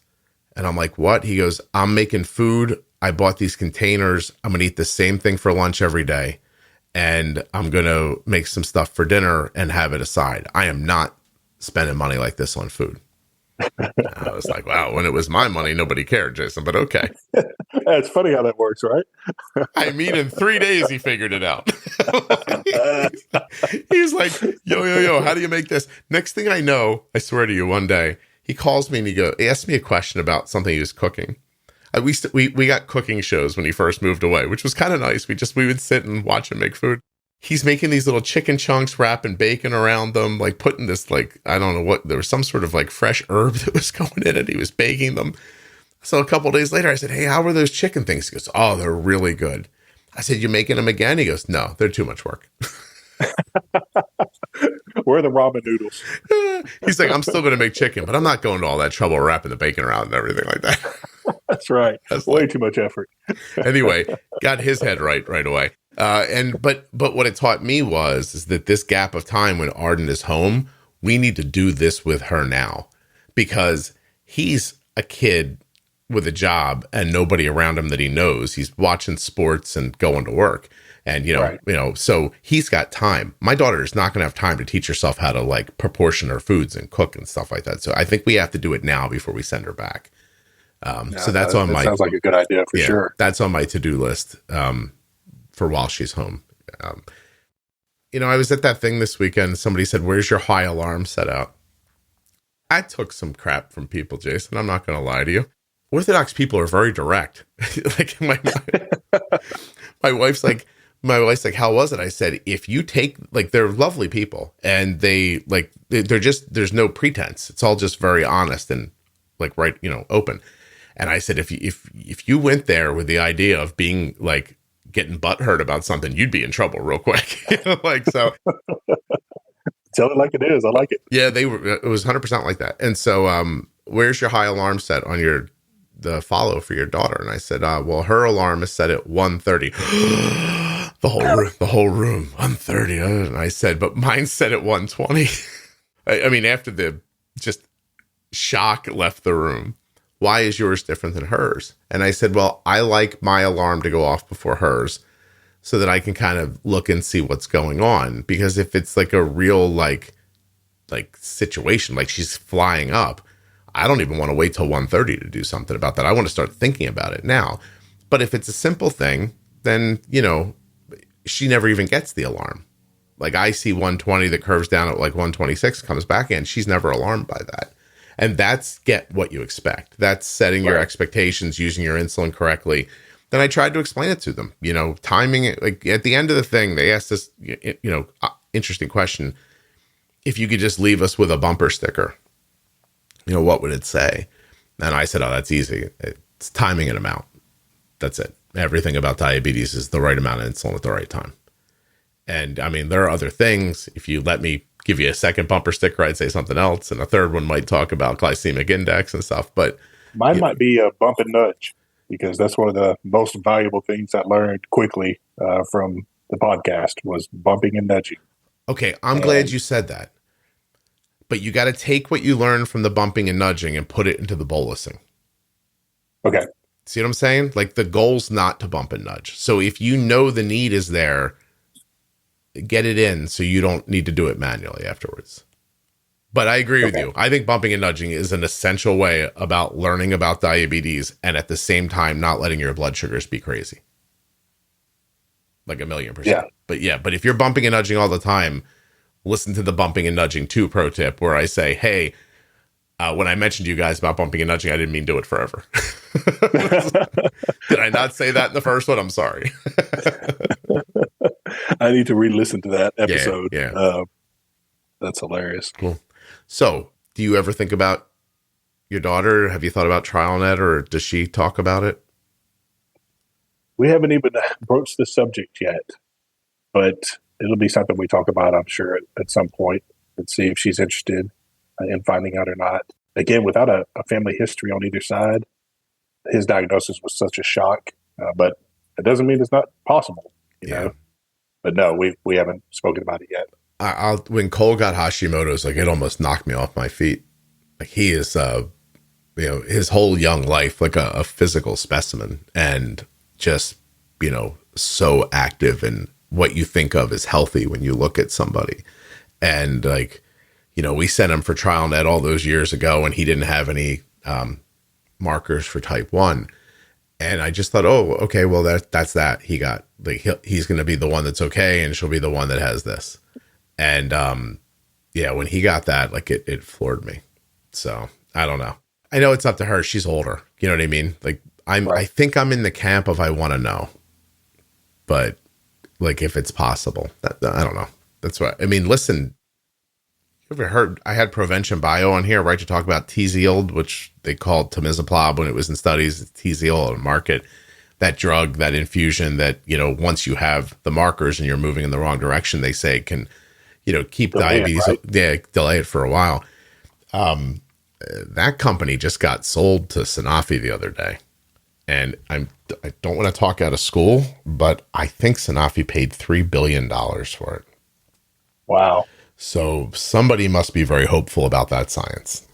And I'm like, what? He goes, I'm making food. I bought these containers. I'm going to eat the same thing for lunch every day. And I'm going to make some stuff for dinner and have it aside. I am not spending money like this on food. I was like, wow, when it was my money, nobody cared, Jason, but okay. It's funny how that works, right? I mean, in 3 days, he figured it out. He's like, yo, how do you make this? Next thing I know, I swear to you, one day, he calls me and he asked me a question about something he was cooking. We got cooking shows when he first moved away, which was kind of nice. We would sit and watch him make food. He's making these little chicken chunks, wrapping bacon around them, like putting this, like, I don't know what, there was some sort of like fresh herb that was going in it. He was baking them. So a couple of days later, I said, hey, how were those chicken things? He goes, oh, they're really good. I said, you making them again? He goes, no, they're too much work. Where are the ramen noodles? He's like, I'm still going to make chicken, but I'm not going to all that trouble wrapping the bacon around and everything like that. That's right. That's way too much effort. Anyway, got his head right away. But what it taught me is that this gap of time when Arden is home, we need to do this with her now, because he's a kid with a job and nobody around him that he knows. He's watching sports and going to work. And, so he's got time. My daughter is not going to have time to teach herself how to like proportion her foods and cook and stuff like that. So I think we have to do it now before we send her back. So that's on my, sounds like a good idea for sure. That's on my to-do list for while she's home. I was at that thing this weekend. Somebody said, where's your high alarm set out? I took some crap from people, Jason. I'm not going to lie to you. Orthodox people are very direct. Like my wife's like, how was it? I said, if you take, like, they're lovely people and they're just, there's no pretense. It's all just very honest and like, right, open. And I said, if you went there with the idea of being like getting butthurt about something, you'd be in trouble real quick. Like, so Tell it like it is. I like it. yeah, it was 100% like that. And so, where's your high alarm set on the follow for your daughter? And I said, well, her alarm is set at 1:30. the whole room 1:30. And I said, but mine's set at 1:20. I mean, after the just shock left the room, why is yours different than hers? And I said, well, I like my alarm to go off before hers so that I can kind of look and see what's going on. Because if it's like a real like situation, like she's flying up, I don't even want to wait till 1:30 to do something about that. I want to start thinking about it now. But if it's a simple thing, then, she never even gets the alarm. Like I see 1:20 that curves down at like 1:26, comes back in. She's never alarmed by that. And that's get what you expect. That's setting your expectations, using your insulin correctly. Then I tried to explain it to them, timing it. Like at the end of the thing, they asked this, interesting question. If you could just leave us with a bumper sticker, what would it say? And I said, oh, that's easy. It's timing and amount. That's it. Everything about diabetes is the right amount of insulin at the right time. And I mean, there are other things. If you let me give you a second bumper sticker, I'd say something else. And a third one might talk about glycemic index and stuff. But mine might be a bump and nudge, because that's one of the most valuable things I learned quickly from the podcast was bumping and nudging. Okay. I'm glad you said that. But you got to take what you learned from the bumping and nudging and put it into the bolusing. Okay. See what I'm saying? Like the goal's not to bump and nudge. So if you know the need is there, get it in so you don't need to do it manually afterwards. But I agree with you. I think bumping and nudging is an essential way about learning about diabetes and at the same time not letting your blood sugars be crazy. Like 1,000,000%. Yeah. But if you're bumping and nudging all the time, listen to the bumping and nudging 2 pro tip where I say, hey, when I mentioned to you guys about bumping and nudging, I didn't mean do it forever. Did I not say that in the first one? I'm sorry. I need to re-listen to that episode. Yeah. That's hilarious. Cool. So do you ever think about your daughter? Have you thought about TrialNet, or does she talk about it? We haven't even broached the subject yet, but it'll be something we talk about, I'm sure, at some point, and see if she's interested in finding out or not. Again, without a family history on either side, his diagnosis was such a shock, but it doesn't mean it's not possible, you know? But no, we haven't spoken about it yet. When Cole got Hashimoto's, like it almost knocked me off my feet. Like he is, his whole young life, like a physical specimen, and just, so active and what you think of as healthy when you look at somebody. And like, we sent him for TrialNet all those years ago, and he didn't have any markers for type 1. And I just thought, oh, okay, well, that's that. He got, like, he's going to be the one that's okay, and she'll be the one that has this. And when he got that, like it floored me. So I don't know. I know it's up to her. She's older. You know what I mean? Like I think I'm in the camp of I want to know, but like if it's possible, I don't know. That's what I mean. Listen, you ever heard? I had Prevention Bio on here, right, to talk about Tzield, which they called temizolab when it was in studies. Tzield on the market, that drug, that infusion that once you have the markers and you're moving in the wrong direction, they say can keep diabetes, delay it for a while. That company just got sold to Sanofi the other day. And I don't want to talk out of school, but I think Sanofi paid $3 billion for it. Wow. So somebody must be very hopeful about that science.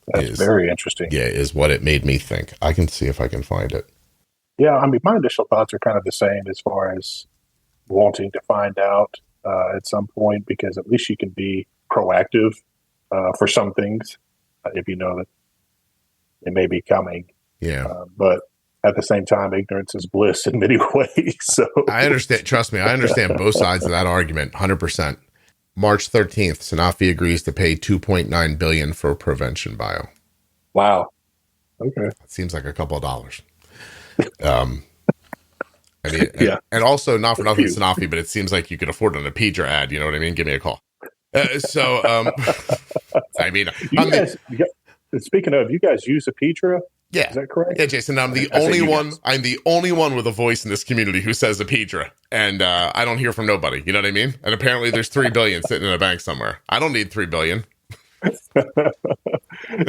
That's very interesting. Yeah, is what it made me think. I can see if I can find it. Yeah, I mean, my initial thoughts are kind of the same as far as wanting to find out at some point, because at least you can be proactive for some things if you know that it may be coming. Yeah. But at the same time, ignorance is bliss in many ways. So I understand. Trust me, I understand both sides of that argument, 100%. March 13th, Sanofi agrees to pay $2.9 billion for Prevention Bio. Wow. Okay. It seems like a couple of dollars. And also not for nothing, Sanofi, but it seems like you could afford an Apidra ad. You know what I mean? Give me a call. I mean, Speaking of, you guys use Apidra? Yeah. Is that correct? Yeah, Jason, I'm the only one. I'm the only one with a voice in this community who says Apidra, and I don't hear from nobody. You know what I mean? And apparently, there's $3 billion sitting in a bank somewhere. I don't need $3 billion.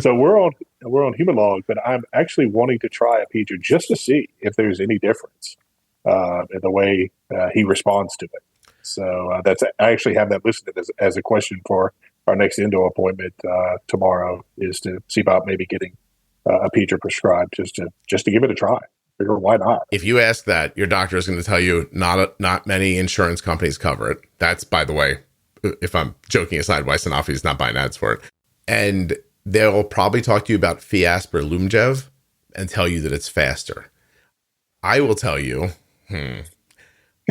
So we're on Humalog, but I'm actually wanting to try Apidra just to see if there's any difference in the way he responds to it. So I actually have that listed as a question for our next endo appointment tomorrow, is to see about maybe getting Apidra prescribed just to give it a try. Figure why not? If you ask that, your doctor is going to tell you not many insurance companies cover it. That's, by the way, if I'm joking aside, why Sanofi is not buying ads for it. And they'll probably talk to you about Fiasp or Lumjev and tell you that it's faster. I will tell you,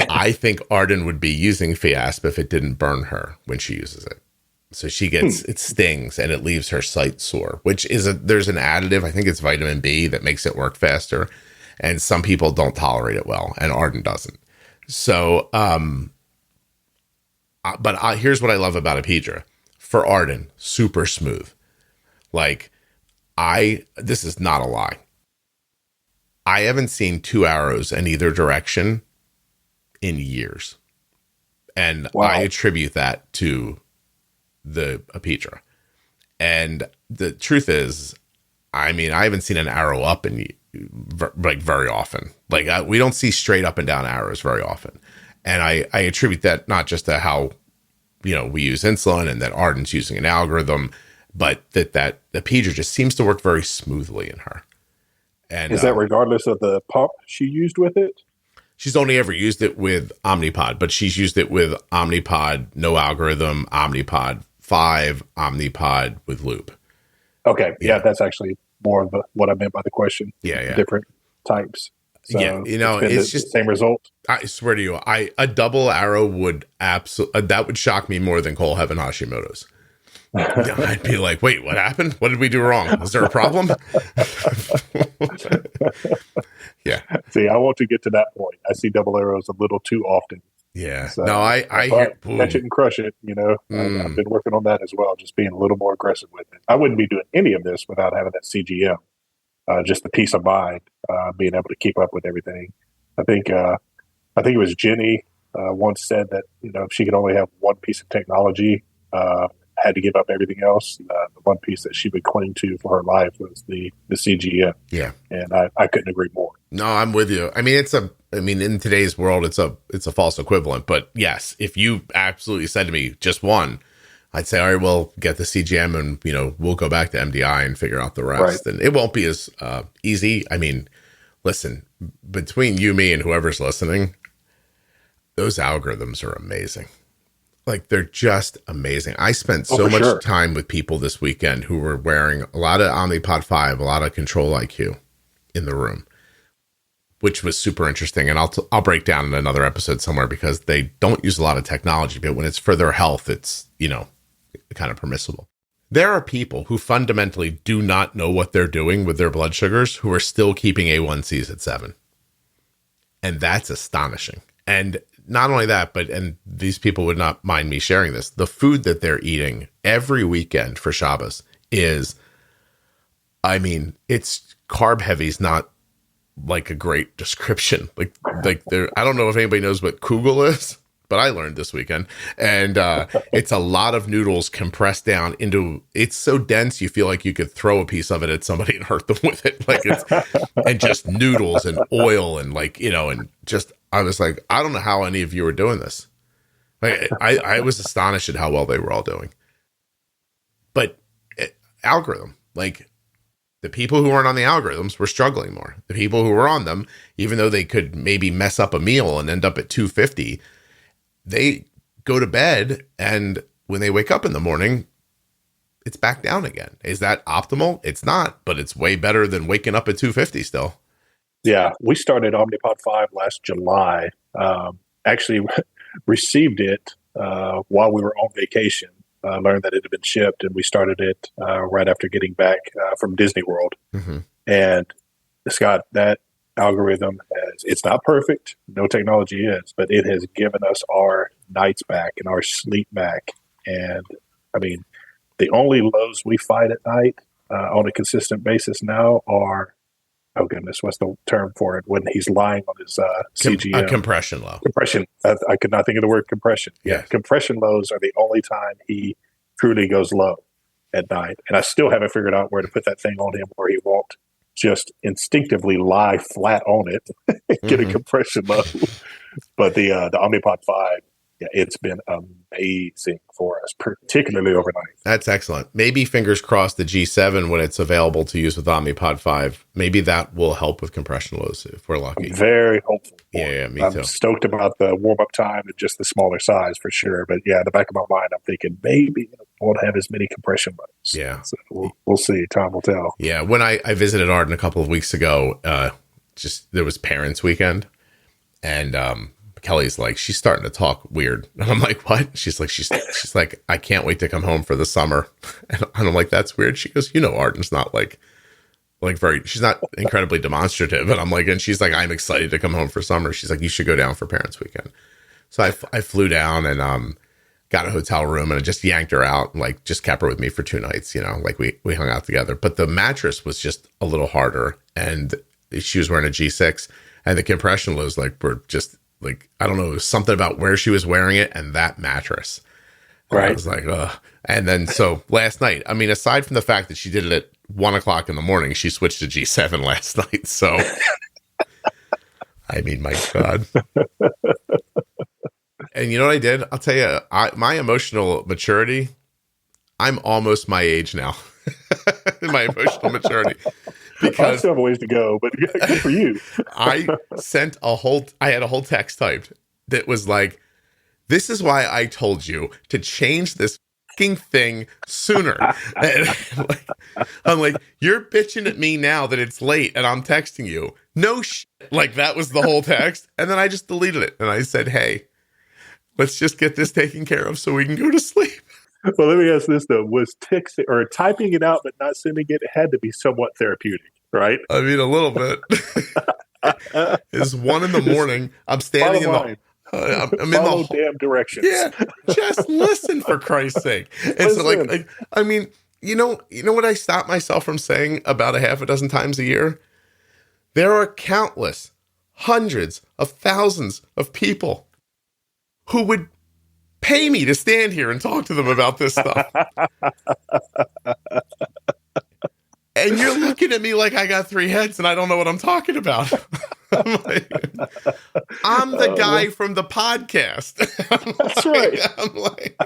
I think Arden would be using Fiasp if it didn't burn her when she uses it. So she gets, it stings and it leaves her site sore, which there's an additive, I think it's vitamin B, that makes it work faster. And some people don't tolerate it well, and Arden doesn't. So, but here's what I love about Apidra. For Arden, super smooth. Like, this is not a lie. I haven't seen 2 arrows in either direction in years. And wow. I attribute that to the Apidra. And the truth is, I mean, I haven't seen an arrow up very often. Like, we don't see straight up and down arrows very often. And I attribute that not just to how, we use insulin and that Arden's using an algorithm, but that Apidra just seems to work very smoothly in her. And is that regardless of the pump she used with it? She's only ever used it with Omnipod, but she's used it with Omnipod, no algorithm, Omnipod 5, Omnipod with loop. Okay. Yeah, that's actually more of what I meant by the question. Yeah. Different types. So yeah, it's just the same result. I swear to you, a double arrow would that would shock me more than Cole having Hashimoto's. I'd be like, wait, what happened? What did we do wrong? Was there a problem? Yeah. See, I want to get to that point. I see double arrows a little too often. Yeah. So, no, I hear catch it and crush it. I've been working on that as well, just being a little more aggressive with it. I wouldn't be doing any of this without having that CGM. Just the peace of mind, being able to keep up with everything. I think it was Jenny once said that if she could only have one piece of technology, had to give up everything else. The one piece that she would cling to for her life was the CGM. Yeah, and I couldn't agree more. No, I'm with you. I mean, in today's world, it's a false equivalent. But yes, if you absolutely said to me just one, I'd say, all right, well, get the CGM and, we'll go back to MDI and figure out the rest. Right. And it won't be as easy. I mean, listen, between you, me, and whoever's listening, those algorithms are amazing. Like, they're just amazing. I spent so much time with people this weekend who were wearing a lot of Omnipod 5, a lot of Control IQ in the room, which was super interesting. And I'll break down in another episode somewhere, because they don't use a lot of technology, but when it's for their health, it's, kind of permissible. There are people who fundamentally do not know what they're doing with their blood sugars who are still keeping A1Cs at 7. And that's astonishing. And not only that, and these people would not mind me sharing this, the food that they're eating every weekend for Shabbos is, it's carb heavy is not like a great description. Like I don't know if anybody knows what kugel is, but I learned this weekend. And it's a lot of noodles compressed down into, it's so dense you feel like you could throw a piece of it at somebody and hurt them with it. Like and just noodles and oil and and just, I was like, I don't know how any of you are doing this. Like, I was astonished at how well they were all doing. But algorithm, like, the people who weren't on the algorithms were struggling more. The people who were on them, even though they could maybe mess up a meal and end up at 250, they go to bed, and when they wake up in the morning, it's back down again. Is that optimal? It's not, but it's way better than waking up at 250 still. Yeah, we started Omnipod 5 last July. Actually received it while we were on vacation. Learned that it had been shipped, and we started it right after getting back from Disney World. Mm-hmm. And Scott, that algorithm it's not perfect. No technology is, but it has given us our nights back and our sleep back. And the only lows we fight at night on a consistent basis now are, oh goodness, what's the term for it when he's lying on his CGM? A compression low. Compression. I could not think of the word compression. Yeah, Yes. compression lows are the only time he truly goes low at night. And I still haven't figured out where to put that thing on him where he won't just instinctively lie flat on it and get a compression low. But the Omnipod 5, yeah, it's been amazing for us, particularly overnight. That's excellent. Maybe fingers crossed the G7, when it's available to use with Omnipod 5, maybe that will help with compression lows if we're lucky. I'm very hopeful. Yeah, me I'm too. stoked about the warm-up time and just the smaller size for sure. But yeah, in the back of my mind, I'm thinking maybe it won't have as many compression loads. Yeah. So we'll see. Time will tell. Yeah, when I visited Arden a couple of weeks ago, there was Parents' Weekend, and Kelly's like, she's starting to talk weird. And I'm like, what? She's like, I can't wait to come home for the summer. And I'm like, that's weird. She goes, Arden's not like she's not incredibly demonstrative. And I'm like, and she's like, I'm excited to come home for summer. She's like, you should go down for Parents' Weekend. So I flew down and got a hotel room, and I just yanked her out and like just kept her with me for 2 nights, like we hung out together. But the mattress was just a little harder, and she was wearing a G6, and the compression lows were just like, I don't know, it was something about where she was wearing it and that mattress. And right. I was like, ugh. And then so last night, I mean, aside from the fact that she did it at 1:00 in the morning, she switched to G7 last night. So, I mean, my God. And you know what I did? I'll tell you, my emotional maturity, I'm almost my age now. My emotional maturity. Because I still have a ways to go, but good for you. I had a whole text typed that was like, this is why I told you to change this fucking thing sooner. I'm like, you're bitching at me now that it's late and I'm texting you. No shit. Like, that was the whole text. And then I just deleted it. And I said, hey, let's just get this taken care of so we can go to sleep. Well, let me ask this though: was texting or typing it out but not sending it had to be somewhat therapeutic, right? I mean, a little bit. It's 1 a.m. I'm standing in the. I'm in the damn directions. Yeah, just listen for Christ's sake. And so, like, I mean, you know what I stop myself from saying about a half a dozen times a year? There are countless, hundreds of thousands of people who would pay me to stand here and talk to them about this stuff. And you're looking at me like I got 3 heads and I don't know what I'm talking about. I'm the guy from the podcast. That's right. I'm like,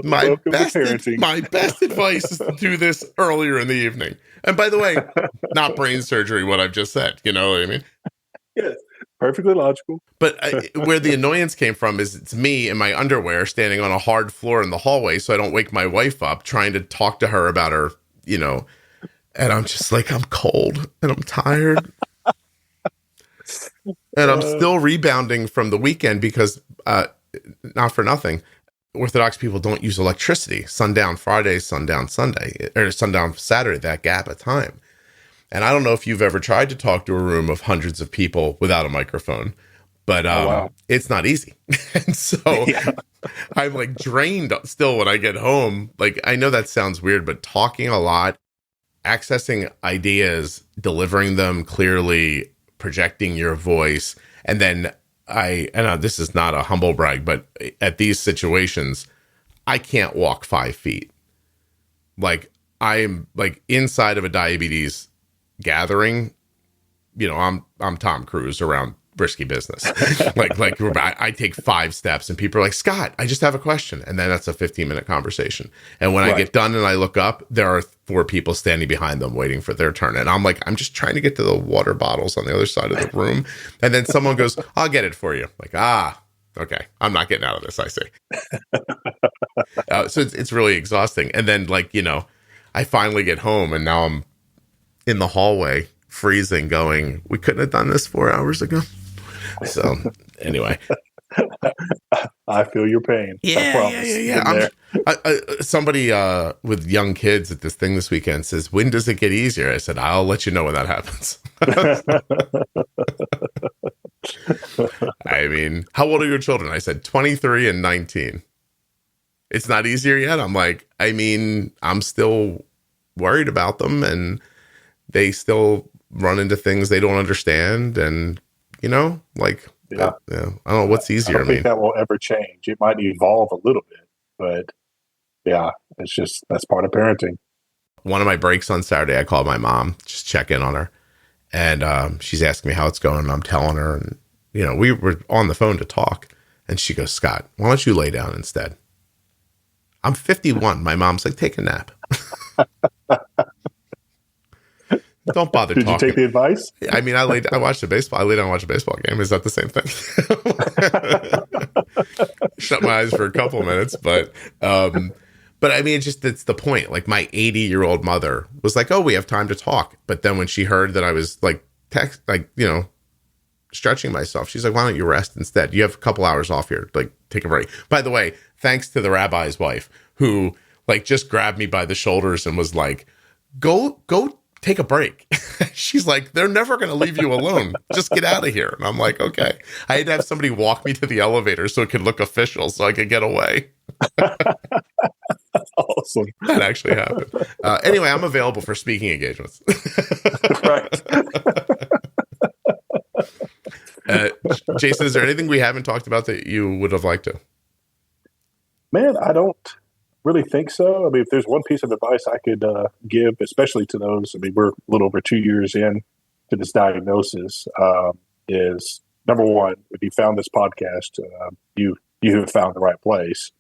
my best advice is to do this earlier in the evening. And by the way, not brain surgery, what I've just said. You know what I mean? Yes. Perfectly logical. But where the annoyance came from is it's me in my underwear standing on a hard floor in the hallway so I don't wake my wife up trying to talk to her about her, and I'm just like, I'm cold and I'm tired. And I'm still rebounding from the weekend because, not for nothing, Orthodox people don't use electricity. Sundown Friday, sundown Sunday, or sundown Saturday, that gap of time. And I don't know if you've ever tried to talk to a room of hundreds of people without a microphone, but it's not easy. And so I'm like drained still when I get home. Like, I know that sounds weird, but talking a lot, accessing ideas, delivering them clearly, projecting your voice. And then this is not a humble brag, but at these situations, I can't walk 5 feet. Like, I'm like inside of a diabetes gathering, I'm Tom Cruise around risky business. like I take 5 steps and people are like, Scott, I just have a question. And then that's a 15-minute conversation. And when I get done and I look up, there are 4 people standing behind them waiting for their turn. And I'm like, I'm just trying to get to the water bottles on the other side of the room. And then someone goes, I'll get it for you. Like, okay, I'm not getting out of this, I see. So it's really exhausting. And then I finally get home and now I'm in the hallway, freezing, going, we couldn't have done this 4 hours ago. So anyway. I feel your pain. Yeah. Somebody with young kids at this thing this weekend says, when does it get easier? I said, I'll let you know when that happens. I mean, how old are your children? I said 23 and 19. it's not easier yet. I'm like, I mean, I'm still worried about them, and they still run into things they don't understand. And, you know, like, Yeah. I don't know what's easier. I don't think that will ever change. It might evolve a little bit, but yeah, it's just, that's part of parenting. One of my breaks on Saturday, I called my mom, just check in on her. And she's asking me how it's going. And I'm telling her, and, you know, we were on the phone to talk. And she goes, Scott, why don't you lay down instead? I'm 51. My mom's like, take a nap. Don't bother Did talking. you take the advice? I mean, I lay down and watch a baseball game. Is that the same thing? Shut my eyes for a couple minutes. But I mean, it's the point. Like, my 80-year-old mother was like, oh, we have time to talk. But then when she heard that I was like, stretching myself, she's like, why don't you rest instead? You have a couple hours off here. Like, take a break. By the way, thanks to the rabbi's wife, who like just grabbed me by the shoulders and was like, go take a break. She's like, they're never going to leave you alone. Just get out of here. And I'm like, okay. I had to have somebody walk me to the elevator so it could look official so I could get away. Awesome. That actually happened. Anyway, I'm available for speaking engagements. Right. Jason, is there anything we haven't talked about that you would have liked to? Man, I don't really think so. I mean, if there's one piece of advice I could give, especially to those, I mean, we're a little over 2 years in to this diagnosis, is number one, if you found this podcast, you have found the right place.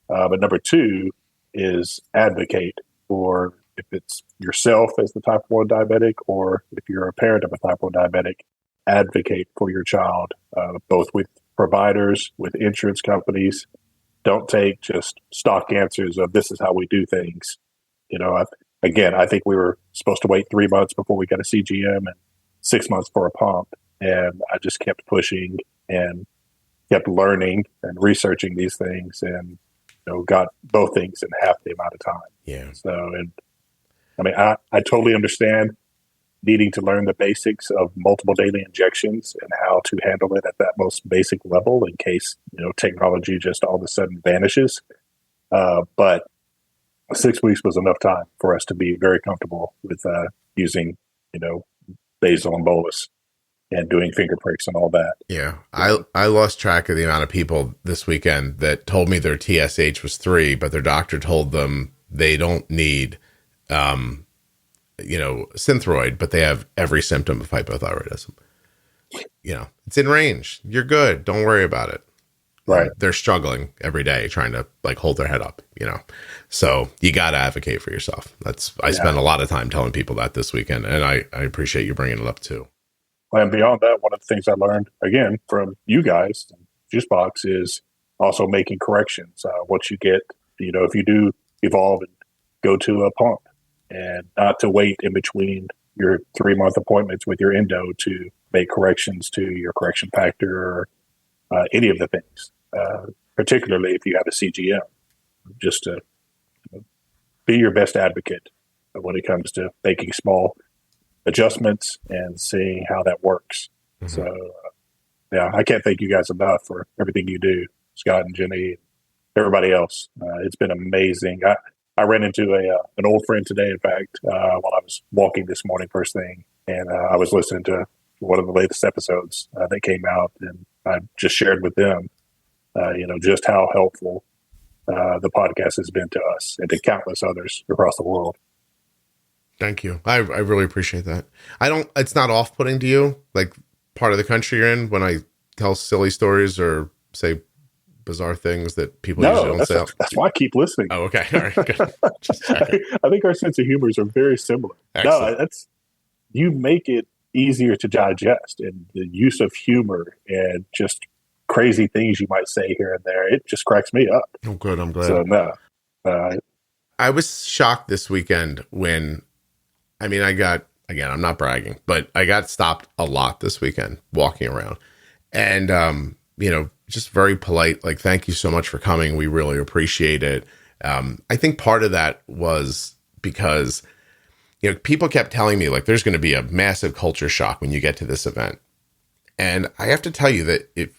But number two is advocate for, if it's yourself as the type 1 diabetic, or if you're a parent of a type 1 diabetic, advocate for your child, both with providers, with insurance companies. Don't take just stock answers of this is how we do things. You know, I think we were supposed to wait 3 months before we got a CGM and 6 months for a pump. And I just kept pushing and kept learning and researching these things, and, you know, got both things in half the amount of time. Yeah. So, and I mean, I totally understand needing to learn the basics of multiple daily injections and how to handle it at that most basic level in case, you know, technology just all of a sudden vanishes. But 6 weeks was enough time for us to be very comfortable with using, you know, basal and bolus and doing finger pricks and all that. Yeah. I lost track of the amount of people this weekend that told me their TSH was 3, but their doctor told them they don't need, Synthroid, but they have every symptom of hypothyroidism. You know, it's in range. You're good. Don't worry about it. Right. They're struggling every day trying to like hold their head up, you know? So you got to advocate for yourself. I spent a lot of time telling people that this weekend, and I appreciate you bringing it up too. And beyond that, one of the things I learned, again, from you guys, Juicebox, is also making corrections. Once you get, you know, if you do evolve and go to a pump, and not to wait in between your 3-month appointments with your endo to make corrections to your correction factor or any of the things, particularly if you have a CGM, just to be your best advocate when it comes to making small adjustments and seeing how that works. Mm-hmm. So, I can't thank you guys enough for everything you do, Scott and Jenny, everybody else. It's been amazing. I ran into an old friend today, in fact, while I was walking this morning first thing, and I was listening to one of the latest episodes that came out, and I just shared with them, just how helpful the podcast has been to us and to countless others across the world. Thank you. I really appreciate that. It's not off-putting to you, like part of the country you're in, when I tell silly stories or say bizarre things that people usually don't say. That's why I keep listening. Oh, okay. All right. Good. Just checking. I think our sense of humors are very similar. Excellent. No, you make it easier to digest, and the use of humor and just crazy things you might say here and there, it just cracks me up. Oh, good. I'm glad. So, I was shocked this weekend when, I'm not bragging, but I got stopped a lot this weekend walking around, and, just very polite, like, thank you so much for coming. We really appreciate it. I think part of that was because, people kept telling me, like, there's going to be a massive culture shock when you get to this event. And I have to tell you that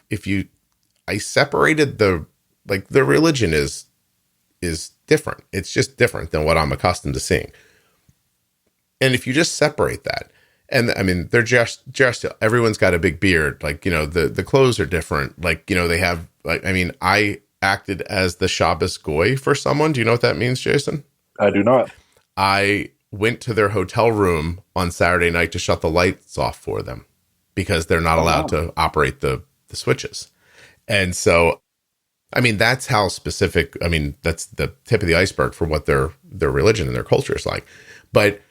I separated the religion is is different. It's just different than what I'm accustomed to seeing. And if you just separate that, and I mean, they're just everyone's got a big beard. Like, you know, the clothes are different. Like, you know, they have, like, I mean, I acted as the Shabbos goy for someone. Do you know what that means, Jason? I do not. I went to their hotel room on Saturday night to shut the lights off for them because they're not allowed to operate the switches. And so, I mean, that's how specific, I mean, that's the tip of the iceberg for what their religion and their culture is like. But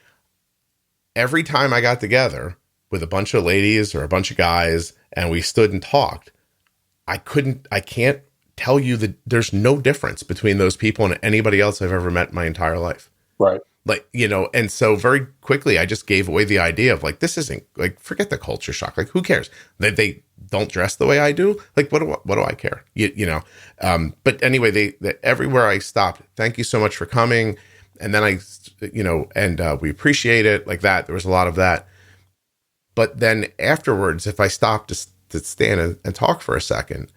every time I got together with a bunch of ladies or a bunch of guys and we stood and talked, I can't tell you that there's no difference between those people and anybody else I've ever met in my entire life. Right. Like, you know, and so very quickly I just gave away the idea of like, this isn't like, forget the culture shock. Like, who cares that they don't dress the way I do? Like, what do I care? You know? But anyway, they everywhere I stopped, thank you so much for coming. And then you know, and we appreciate it like that. There was a lot of that. But then afterwards, if I stopped to stand and talk for a second,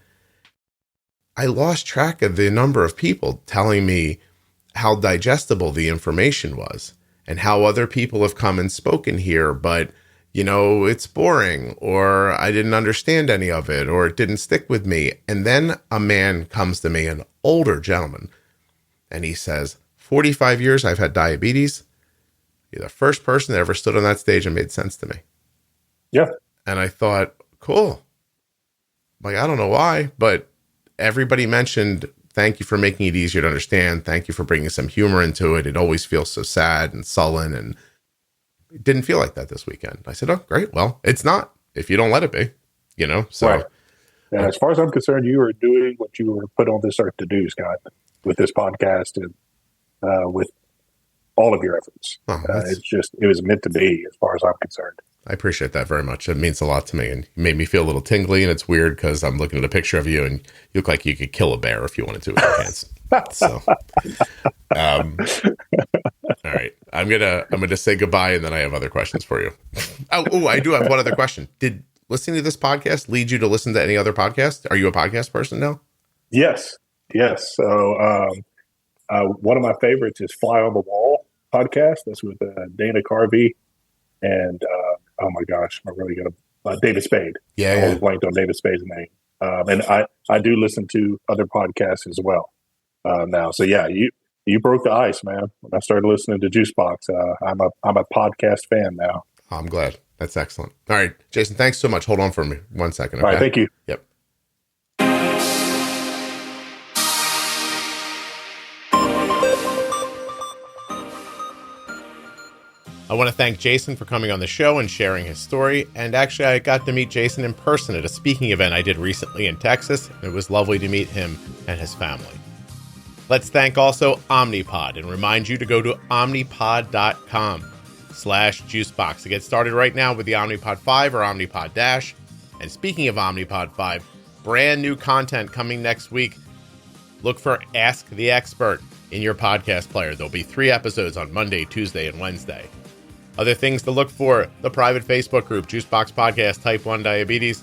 I lost track of the number of people telling me how digestible the information was and how other people have come and spoken here, but, you know, it's boring, or I didn't understand any of it, or it didn't stick with me. And then a man comes to me, an older gentleman, and he says, 45 years I've had diabetes. You're the first person that ever stood on that stage and made sense to me. Yeah. And I thought, cool. Like, I don't know why, but everybody mentioned, thank you for making it easier to understand. Thank you for bringing some humor into it. It always feels so sad and sullen, and it didn't feel like that this weekend. I said, oh, great. Well, it's not if you don't let it be, you know? So, right. And as far as I'm concerned, you are doing what you were put on this earth to do, Scott, with this podcast and with all of your efforts. It was meant to be as far as I'm concerned. I appreciate that very much. It means a lot to me, and you made me feel a little tingly, and it's weird because I'm looking at a picture of you and you look like you could kill a bear if you wanted to with your hands. So, all right, I'm gonna say goodbye, and then I have other questions for you. Oh, I do have one other question. Did listening to this podcast lead you to listen to any other podcast? Are you a podcast person now? Yes. So, one of my favorites is Fly on the Wall podcast. That's with Dana Carvey and oh my gosh, I'm really gonna David Spade. I always blanked on David Spade's name. And I do listen to other podcasts as well now. So yeah, you broke the ice, man. When I started listening to Juicebox, I'm a podcast fan now. Oh, I'm glad. That's excellent. All right, Jason, thanks so much. Hold on for me 1 second. Okay? All right, thank you. Yep. I want to thank Jason for coming on the show and sharing his story. And actually, I got to meet Jason in person at a speaking event I did recently in Texas. And it was lovely to meet him and his family. Let's thank also Omnipod and remind you to go to omnipod.com/juicebox to get started right now with the Omnipod 5 or Omnipod DASH. And speaking of Omnipod 5, brand new content coming next week. Look for Ask the Expert in your podcast player. There'll be 3 episodes on Monday, Tuesday, and Wednesday. Other things to look for: the private Facebook group, Juicebox Podcast, Type 1 Diabetes,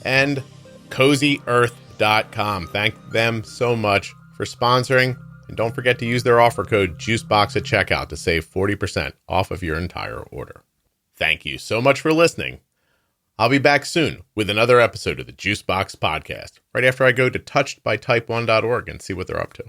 and CozyEarth.com. Thank them so much for sponsoring. And don't forget to use their offer code JUICEBOX at checkout to save 40% off of your entire order. Thank you so much for listening. I'll be back soon with another episode of the Juicebox Podcast, right after I go to touchedbytype1.org and see what they're up to.